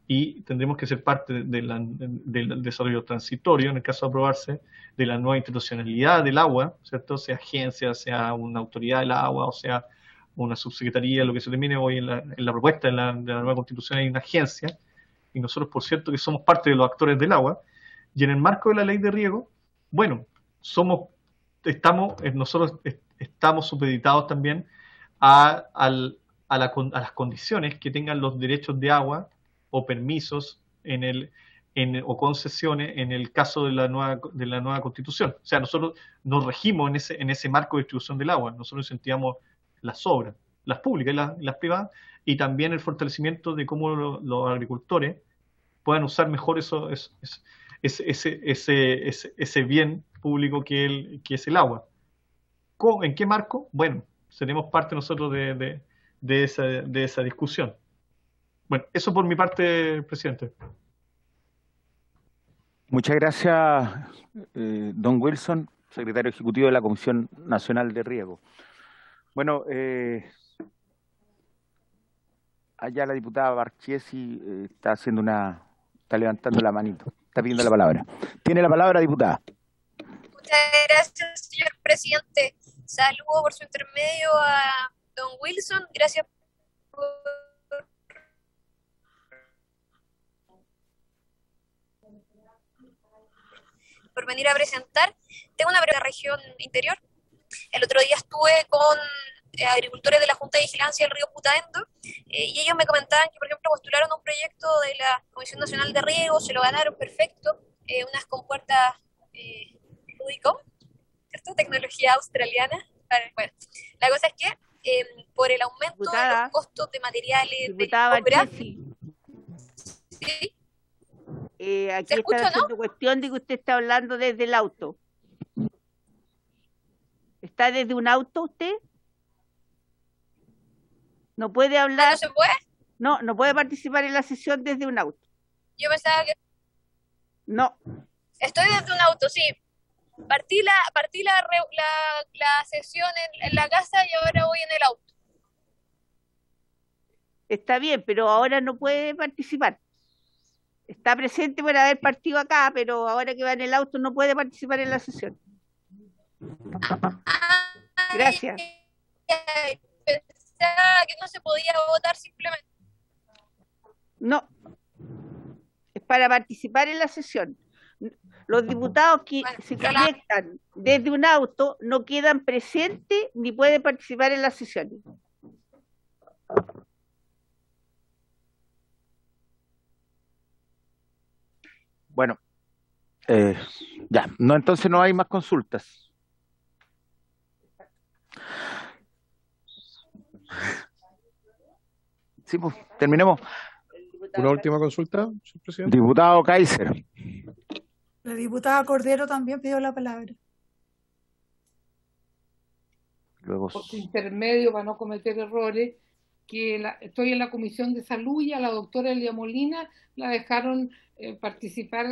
y tendremos que ser parte del desarrollo transitorio, en el caso de aprobarse, de la nueva institucionalidad del agua, ¿cierto? Sea agencia, sea una autoridad del agua, o sea una subsecretaría, lo que se termine hoy en la propuesta de la nueva Constitución hay una agencia, y nosotros, por cierto, que somos parte de los actores del agua, y en el marco de la ley de riego, bueno, nosotros estamos supeditados también a las condiciones que tengan los derechos de agua o permisos o concesiones en el caso de la nueva Constitución. O sea, nosotros nos regimos en ese marco de distribución del agua. Nosotros incentivamos las obras, las públicas y las privadas, y también el fortalecimiento de cómo los agricultores puedan usar mejor ese bien público que es el agua. ¿En qué marco? Bueno, seremos parte nosotros de esa discusión. Bueno, eso por mi parte, presidente. Muchas gracias, don Wilson, secretario ejecutivo de la Comisión Nacional de Riego. Bueno, allá la diputada Barchiesi está levantando la manito, está pidiendo la palabra. Tiene la palabra, diputada. Muchas gracias, señor presidente. Saludo por su intermedio a don Wilson. Gracias por venir a presentar. Tengo una breve región interior. El otro día estuve con agricultores de la Junta de Vigilancia del río Putaendo y ellos me comentaban que, por ejemplo, postularon un proyecto de la Comisión Nacional de Riego, se lo ganaron perfecto, unas compuertas Rubicon, ¿cierto? Tecnología australiana. Bueno, la cosa es que por el aumento de los costos de materiales de obra, ¿sí? Aquí está haciendo cuestión de que usted está hablando desde el auto. ¿Está desde un auto usted? ¿No puede hablar? ¿No se puede? No puede participar en la sesión desde un auto. Yo pensaba que... No. Estoy desde un auto, sí. Partí la sesión en la casa y ahora voy en el auto. Está bien, pero ahora no puede participar. Está presente por haber partido acá, pero ahora que va en el auto no puede participar en la sesión. Gracias. Pensaba que no se podía votar simplemente. No. Es para participar en la sesión. Los diputados que Bueno, se conectan desde un auto no quedan presentes ni pueden participar en las sesiones. Bueno, ya, no, entonces no hay más consultas. Sí, pues, terminemos. Una última consulta, señor presidente. Diputado Kaiser. La diputada Cordero también pidió la palabra. Luego, Por su intermedio, para no cometer errores, que estoy en la Comisión de Salud y a la doctora Elia Molina la dejaron participar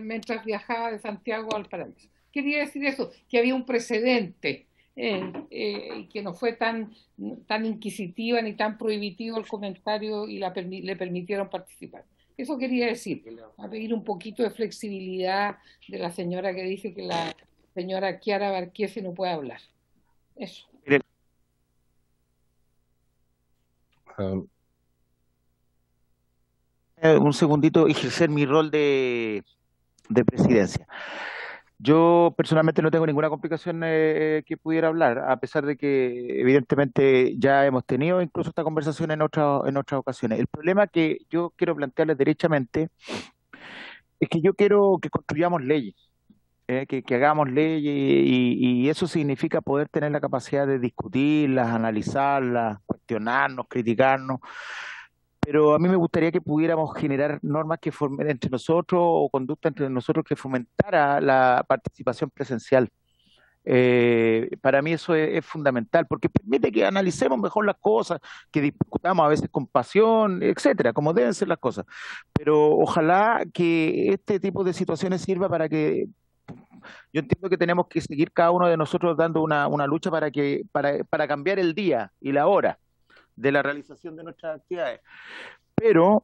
mientras viajaba de Santiago al Valparaíso. Quería decir eso, que había un precedente y que no fue tan inquisitiva ni tan prohibitivo el comentario y le permitieron participar. Eso quería decir, a pedir un poquito de flexibilidad de la señora que dice que la señora Chiara Barquese no puede hablar. Eso. Un segundito, ejercer mi rol de presidencia. Yo personalmente no tengo ninguna complicación que pudiera hablar, a pesar de que evidentemente ya hemos tenido incluso esta conversación en otras ocasiones. El problema que yo quiero plantearles derechamente es que yo quiero que construyamos leyes, que hagamos leyes y eso significa poder tener la capacidad de discutirlas, analizarlas, cuestionarnos, criticarnos. Pero a mí me gustaría que pudiéramos generar normas que formen entre nosotros o conducta entre nosotros que fomentara la participación presencial. Para mí eso es fundamental porque permite que analicemos mejor las cosas, que discutamos a veces con pasión, etcétera, como deben ser las cosas. Pero ojalá que este tipo de situaciones sirva para que yo entiendo que tenemos que seguir cada uno de nosotros dando una lucha para cambiar el día y la hora de la realización de nuestras actividades. Pero,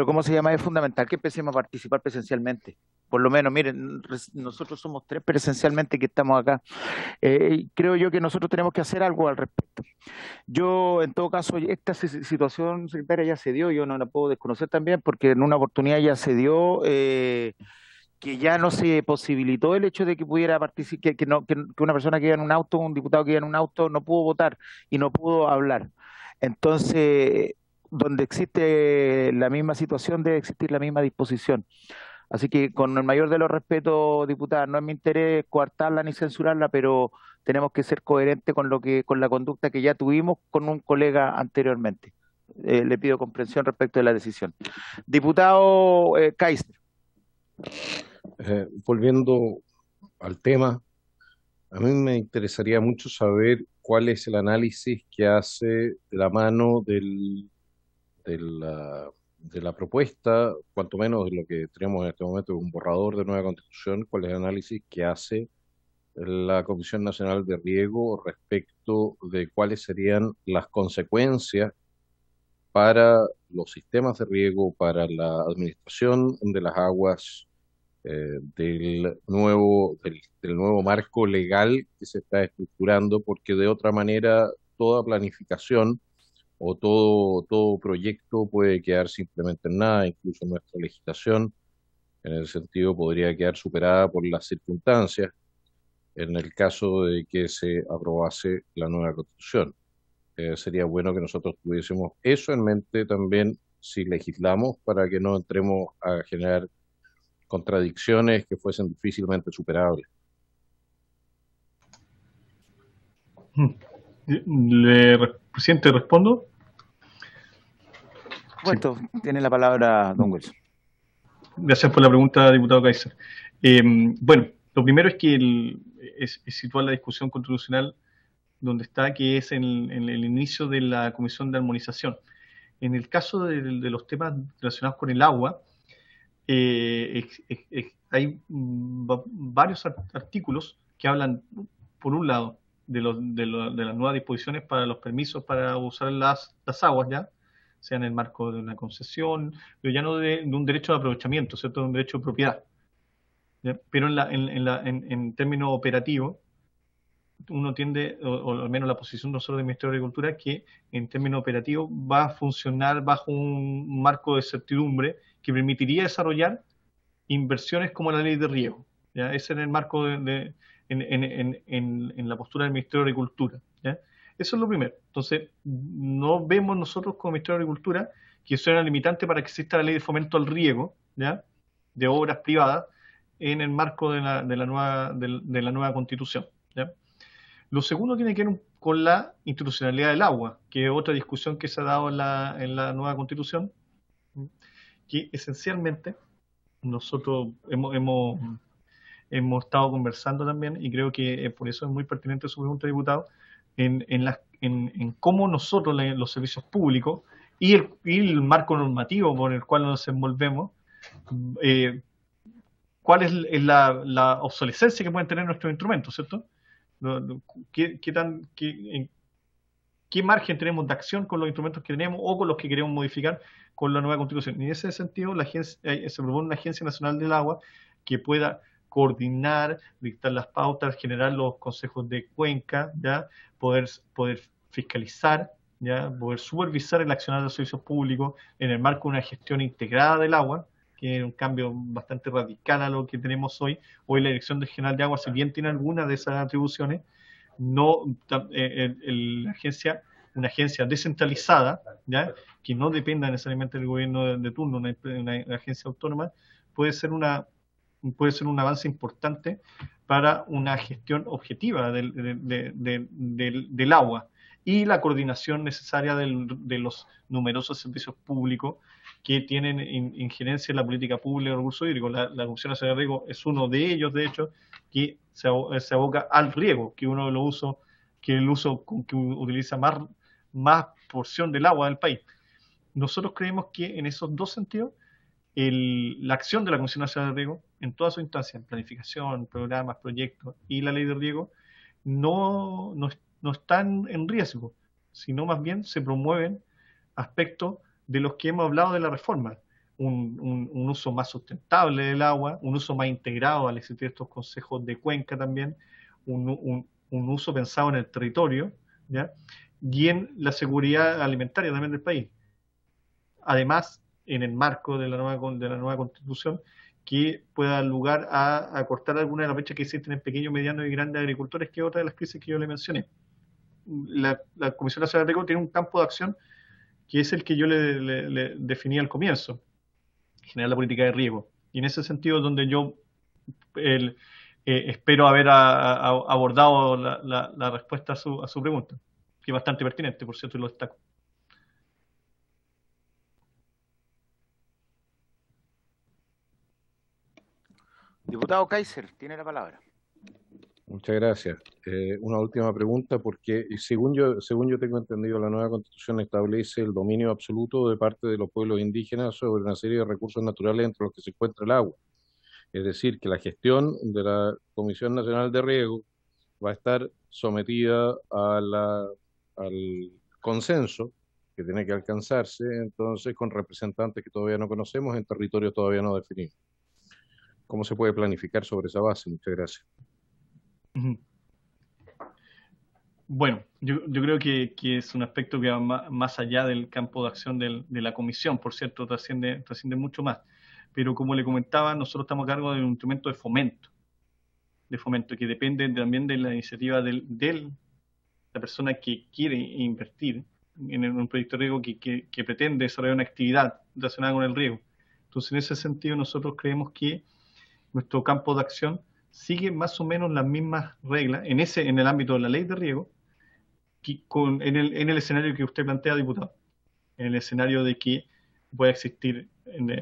¿cómo se llama? Es fundamental que empecemos a participar presencialmente. Por lo menos, miren, nosotros somos 3 presencialmente que estamos acá. Creo yo que nosotros tenemos que hacer algo al respecto. Yo, en todo caso, esta situación, secretaria, ya se dio, yo no la puedo desconocer también, porque en una oportunidad ya se dio, que ya no se posibilitó el hecho de que pudiera participar, que una persona que iba en un auto, un diputado que iba en un auto, no pudo votar y no pudo hablar. Entonces, donde existe la misma situación, debe existir la misma disposición. Así que con el mayor de los respetos, diputada, no es mi interés coartarla ni censurarla, pero tenemos que ser coherentes con la conducta que ya tuvimos con un colega anteriormente. Le pido comprensión respecto de la decisión. Diputado Kaiser. Volviendo al tema, a mí me interesaría mucho saber cuál es el análisis que hace de la mano de la propuesta, cuanto menos de lo que tenemos en este momento, un borrador de nueva constitución, cuál es el análisis que hace la Comisión Nacional de Riego respecto de cuáles serían las consecuencias para los sistemas de riego, para la administración de las aguas, del nuevo marco legal que se está estructurando, porque de otra manera toda planificación o todo proyecto puede quedar simplemente en nada, incluso nuestra legislación en ese sentido podría quedar superada por las circunstancias en el caso de que se aprobase la nueva constitución. Sería bueno que nosotros tuviésemos eso en mente también si legislamos, para que no entremos a generar contradicciones que fuesen difícilmente superables. Presidente, ¿respondo? Bueno, tiene la palabra don Wilson. Gracias por la pregunta, diputado Kaiser. Bueno, lo primero es que es situar la discusión constitucional donde está, que es en el inicio de la Comisión de Armonización. En el caso de los temas relacionados con el agua, hay varios artículos que hablan, por un lado, de las nuevas disposiciones para los permisos para usar las aguas, ya sea en el marco de una concesión, pero ya no de un derecho de aprovechamiento, ¿cierto? De un derecho de propiedad. ¿Ya? Pero en términos operativos, uno tiende, o al menos la posición de nosotros del Ministerio de Agricultura, que en términos operativos va a funcionar bajo un marco de certidumbre que permitiría desarrollar inversiones como la ley de riego. ¿Ya? Ese es el marco en la postura del Ministerio de Agricultura. ¿Ya? Eso es lo primero. Entonces, no vemos nosotros como Ministerio de Agricultura que eso era limitante para que exista la ley de fomento al riego, ¿ya? De obras privadas en el marco de la nueva Constitución. ¿Ya? Lo segundo tiene que ver con la institucionalidad del agua, que es otra discusión que se ha dado en la nueva Constitución, que esencialmente nosotros hemos estado conversando también, y creo que por eso es muy pertinente su pregunta, diputado, en cómo nosotros, los servicios públicos y el marco normativo por el cual nos envolvemos, cuál es la obsolescencia que pueden tener nuestros instrumentos, ¿cierto? ¿Qué margen tenemos de acción con los instrumentos que tenemos o con los que queremos modificar con la nueva Constitución? Y en ese sentido, se propone una Agencia Nacional del Agua que pueda coordinar, dictar las pautas, generar los consejos de cuenca, ¿ya? Poder fiscalizar, ¿ya? Poder supervisar el accionar de los servicios públicos en el marco de una gestión integrada del agua, que es un cambio bastante radical a lo que tenemos hoy. Hoy la Dirección General de Agua, si bien tiene algunas de esas atribuciones, no una agencia descentralizada, ¿ya? Que no dependa necesariamente del gobierno de turno, una agencia autónoma, puede ser un avance importante para una gestión objetiva del agua y la coordinación necesaria de los numerosos servicios públicos que tienen injerencia en la política pública de recursos hídricos. La Comisión Nacional de Riego es uno de ellos, de hecho, que se aboca al riego, que uno de los usos, que el uso que utiliza más porción del agua del país. Nosotros creemos que en esos dos sentidos, la acción de la Comisión Nacional de Riego, en todas sus instancias, planificación, programas, proyectos y la ley de riego, no están en riesgo, sino más bien se promueven aspectos de los que hemos hablado de la reforma. Un uso más sustentable del agua, un uso más integrado al existir estos consejos de cuenca también, un uso pensado en el territorio, ¿ya? Y en la seguridad alimentaria también del país. Además, en el marco de la nueva Constitución, que pueda dar lugar a cortar algunas de las brechas que existen en pequeños, medianos y grandes agricultores, que es otra de las crisis que yo le mencioné. La Comisión Nacional de Riego tiene un campo de acción que es el que yo le definí al comienzo, generar la política de riego. Y en ese sentido es donde yo espero haber abordado la respuesta a su pregunta, que es bastante pertinente, por cierto, y lo destaco. Diputado Kaiser, tiene la palabra. Muchas gracias. Una última pregunta, porque según yo tengo entendido, la nueva Constitución establece el dominio absoluto de parte de los pueblos indígenas sobre una serie de recursos naturales entre los que se encuentra el agua. Es decir, que la gestión de la Comisión Nacional de Riego va a estar sometida al consenso que tiene que alcanzarse, entonces, con representantes que todavía no conocemos en territorios todavía no definidos. ¿Cómo se puede planificar sobre esa base? Muchas gracias. Bueno, yo creo que es un aspecto que va más allá del campo de acción de la comisión, por cierto, trasciende mucho más. Pero como le comentaba, nosotros estamos a cargo de un instrumento de fomento, que depende también de la iniciativa de la persona que quiere invertir en un proyecto de riego que pretende desarrollar una actividad relacionada con el riego. Entonces, en ese sentido, nosotros creemos que nuestro campo de acción sigue más o menos las mismas reglas en el ámbito de la ley de riego, en el escenario que usted plantea, diputado, en el escenario de que pueda existir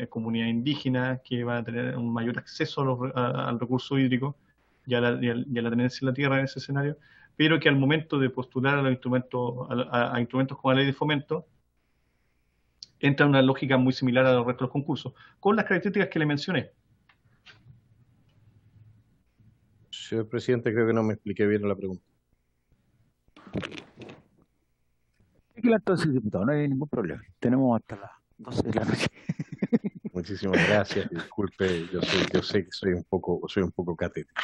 comunidades indígenas que van a tener un mayor acceso al recurso hídrico y a la tenencia de la tierra en ese escenario, pero que al momento de postular a los instrumentos como la ley de fomento, entra en una lógica muy similar a los restos de los concursos, con las características que le mencioné. Señor presidente, creo que no me expliqué bien la pregunta. Entonces, diputado, no hay ningún problema. Tenemos hasta las 12 de la noche. Muchísimas gracias. Disculpe, yo sé que soy un poco catético.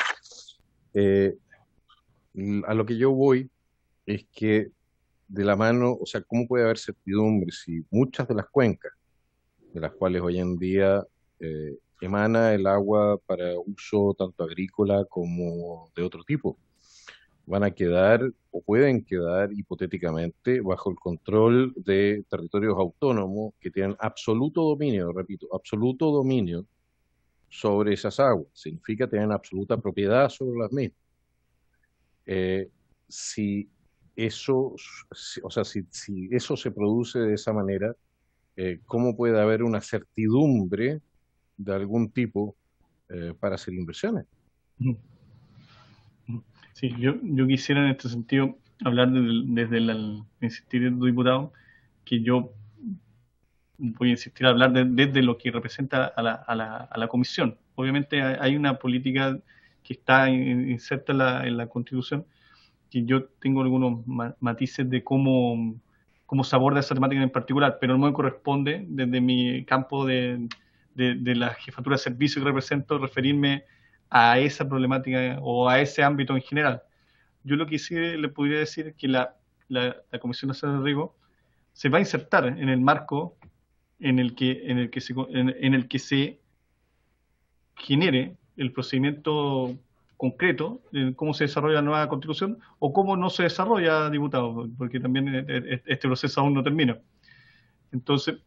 A lo que yo voy es que de la mano, o sea, ¿cómo puede haber certidumbre si muchas de las cuencas, de las cuales hoy en día emana el agua para uso tanto agrícola como de otro tipo. Van a quedar o pueden quedar hipotéticamente bajo el control de territorios autónomos que tienen absoluto dominio, repito, absoluto dominio sobre esas aguas. Significa tener absoluta propiedad sobre las mismas. Si eso, o sea, si eso se produce de esa manera, ¿cómo puede haber una certidumbre de algún tipo para hacer inversiones? Sí, yo quisiera en este sentido hablar desde el insistir del diputado, que yo voy a insistir a hablar desde lo que representa a la comisión. Obviamente hay una política que está inserta en la Constitución, que yo tengo algunos matices de cómo se aborda esa temática en particular, pero no me corresponde desde mi campo de la jefatura de servicio que represento referirme a esa problemática o a ese ámbito en general. Yo lo que sí le podría decir es que la Comisión Nacional de Riego se va a insertar en el marco en el que se genere el procedimiento concreto de cómo se desarrolla la nueva Constitución o cómo no se desarrolla, diputado, porque también este proceso aún no termina. Entonces,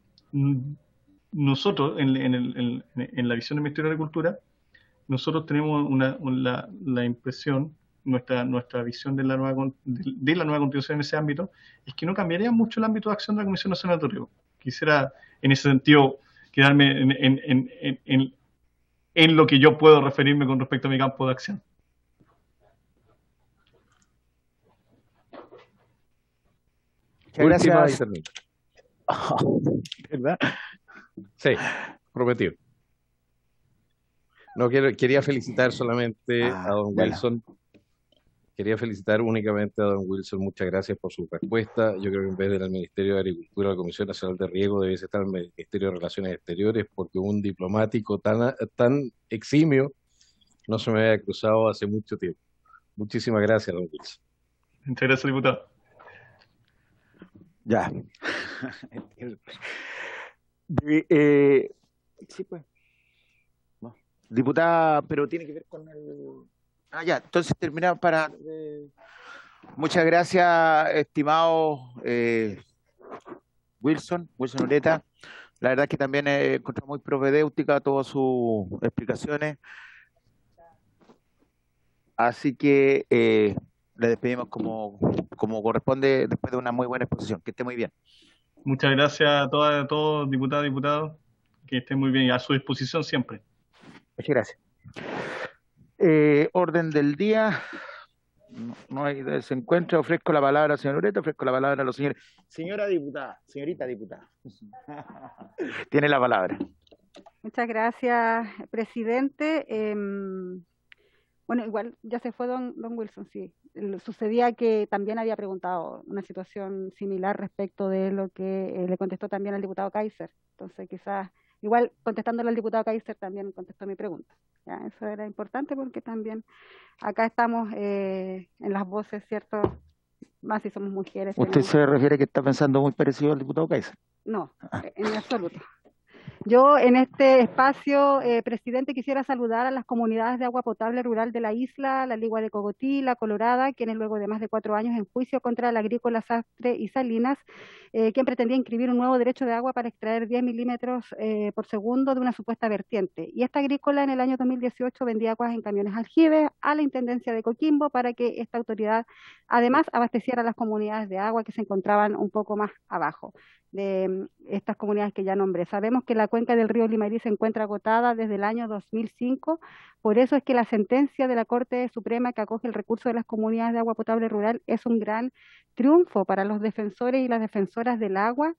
nosotros, en la visión del Ministerio de Agricultura, nosotros tenemos la impresión, nuestra visión de la nueva Constitución en ese ámbito, es que no cambiaría mucho el ámbito de acción de la Comisión Nacional de Riego. Quisiera, en ese sentido, quedarme en lo que yo puedo referirme con respecto a mi campo de acción. Última Gracias. y termino. ¿Verdad? Sí, prometido. No, quería felicitar solamente a don ya Wilson. Quería felicitar únicamente a don Wilson. Muchas gracias por su respuesta. Yo creo que en vez del Ministerio de Agricultura, la Comisión Nacional de Riego debe estar en el Ministerio de Relaciones Exteriores, porque un diplomático tan eximio no se me había cruzado hace mucho tiempo. Muchísimas gracias, don Wilson. Muchas gracias, diputado. Ya. Sí, pues. No. Diputada, pero tiene que ver con el... ya, entonces terminamos para... Muchas gracias, estimado Wilson Ureta. La verdad es que también he encontrado muy propedéutica todas sus explicaciones. Así que le despedimos como corresponde después de una muy buena exposición. Que esté muy bien. Muchas gracias a todos, diputadas y diputados. Que estén muy bien y a su disposición siempre. Muchas gracias. Orden del día. No hay desencuentro. Ofrezco la palabra, señor Ureta. Ofrezco la palabra a los señores. Señorita diputada. Tiene la palabra. Muchas gracias, presidente. Bueno, igual ya se fue don Wilson, sí. Sucedía que también había preguntado una situación similar respecto de lo que le contestó también al diputado Kaiser. Entonces, quizás, igual contestándole al diputado Kaiser también contestó mi pregunta. ¿Ya? Eso era importante porque también acá estamos en las voces, ¿cierto? Más si somos mujeres. ¿Usted tenemos... se refiere que está pensando muy parecido al diputado Kaiser? No, en absoluto. Yo en este espacio, presidente, quisiera saludar a las comunidades de agua potable rural de la isla, la Ligua de Cogotí, la Colorada, quienes luego de más de 4 años en juicio contra la agrícola Sastre y Salinas, quien pretendía inscribir un nuevo derecho de agua para extraer 10 milímetros por segundo de una supuesta vertiente. Y esta agrícola en el año 2018 vendía aguas en camiones aljibes a la Intendencia de Coquimbo para que esta autoridad además abasteciera a las comunidades de agua que se encontraban un poco más abajo de estas comunidades que ya nombré. Sabemos que la cuenca del río Limarí se encuentra agotada desde el año 2005, por eso es que la sentencia de la Corte Suprema que acoge el recurso de las comunidades de agua potable rural es un gran triunfo para los defensores y las defensoras del agua.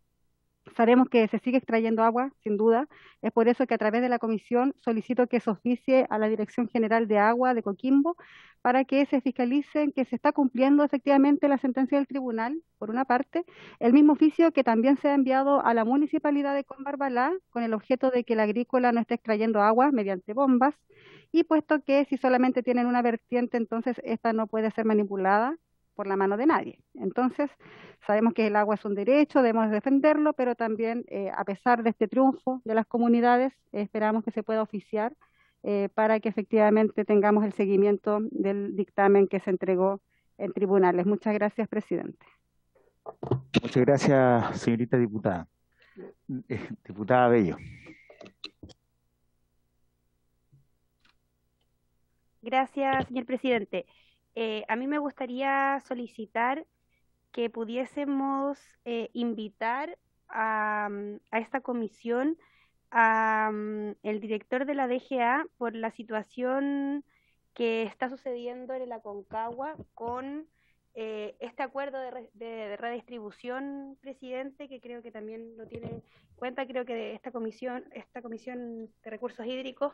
Sabemos que se sigue extrayendo agua, sin duda. Es por eso que a través de la comisión solicito que se oficie a la Dirección General de Agua de Coquimbo para que se fiscalicen que se está cumpliendo efectivamente la sentencia del tribunal, por una parte. El mismo oficio que también se ha enviado a la Municipalidad de Combarbalá con el objeto de que la agrícola no esté extrayendo agua mediante bombas y puesto que si solamente tienen una vertiente, entonces esta no puede ser manipulada por la mano de nadie. Entonces, sabemos que el agua es un derecho, debemos defenderlo, pero también, a pesar de este triunfo de las comunidades, esperamos que se pueda oficiar para que efectivamente tengamos el seguimiento del dictamen que se entregó en tribunales. Muchas gracias, presidente. Muchas gracias, señorita diputada. Diputada Bello. Gracias, señor presidente. A mí me gustaría solicitar que pudiésemos invitar a esta comisión el director de la DGA por la situación que está sucediendo en el Aconcagua con este acuerdo de redistribución, presidente, que creo que también lo tiene en cuenta. Creo que esta comisión de recursos hídricos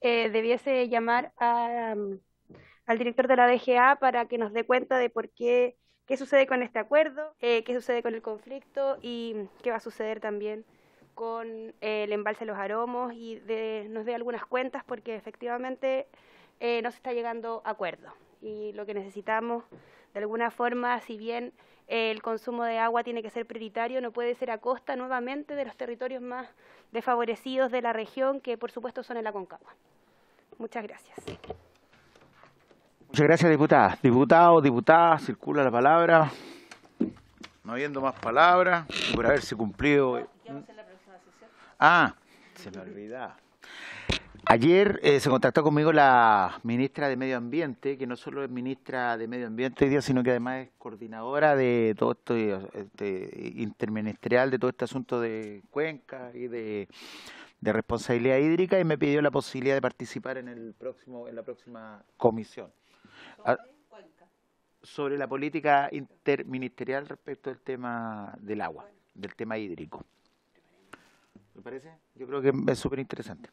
debiese llamar al director de la DGA para que nos dé cuenta de por qué sucede con este acuerdo, qué sucede con el conflicto y qué va a suceder también con el embalse de Los Aromos, y nos dé algunas cuentas, porque efectivamente no se está llegando a acuerdo. Y lo que necesitamos, de alguna forma, si bien el consumo de agua tiene que ser prioritario, no puede ser a costa nuevamente de los territorios más desfavorecidos de la región, que por supuesto son el Aconcagua. Muchas gracias. Muchas gracias, diputada. Diputado, diputada, circula la palabra. No habiendo más palabras, por haberse cumplido. Se me olvidaba. Ayer se contactó conmigo la ministra de Medio Ambiente, que no solo es ministra de Medio Ambiente hoy día, sino que además es coordinadora de todo esto interministerial, de todo este asunto de cuenca y de responsabilidad hídrica, y me pidió la posibilidad de participar en la próxima comisión. Sobre la política interministerial respecto al tema del agua, del tema hídrico. ¿Me parece? Yo creo que es súper interesante.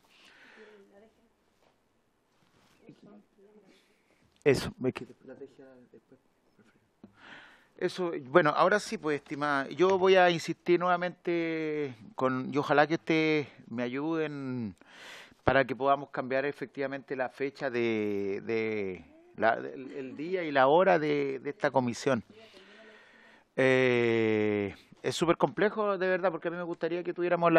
Eso, bueno, ahora sí, pues, estimada, yo voy a insistir nuevamente y ojalá que ustedes me ayuden para que podamos cambiar efectivamente la fecha el día y la hora de esta comisión. Es súper complejo, de verdad, porque a mí me gustaría que tuviéramos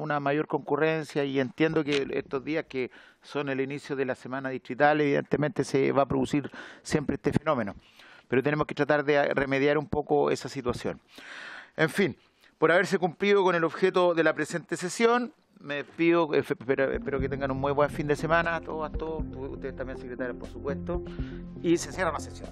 una mayor concurrencia, y entiendo que estos días que son el inicio de la semana distrital, evidentemente se va a producir siempre este fenómeno, pero tenemos que tratar de remediar un poco esa situación. En fin, por haberse cumplido con el objeto de la presente sesión, me despido, espero que tengan un muy buen fin de semana, a todos, ustedes también, secretarios, por supuesto, y se cierra la sesión.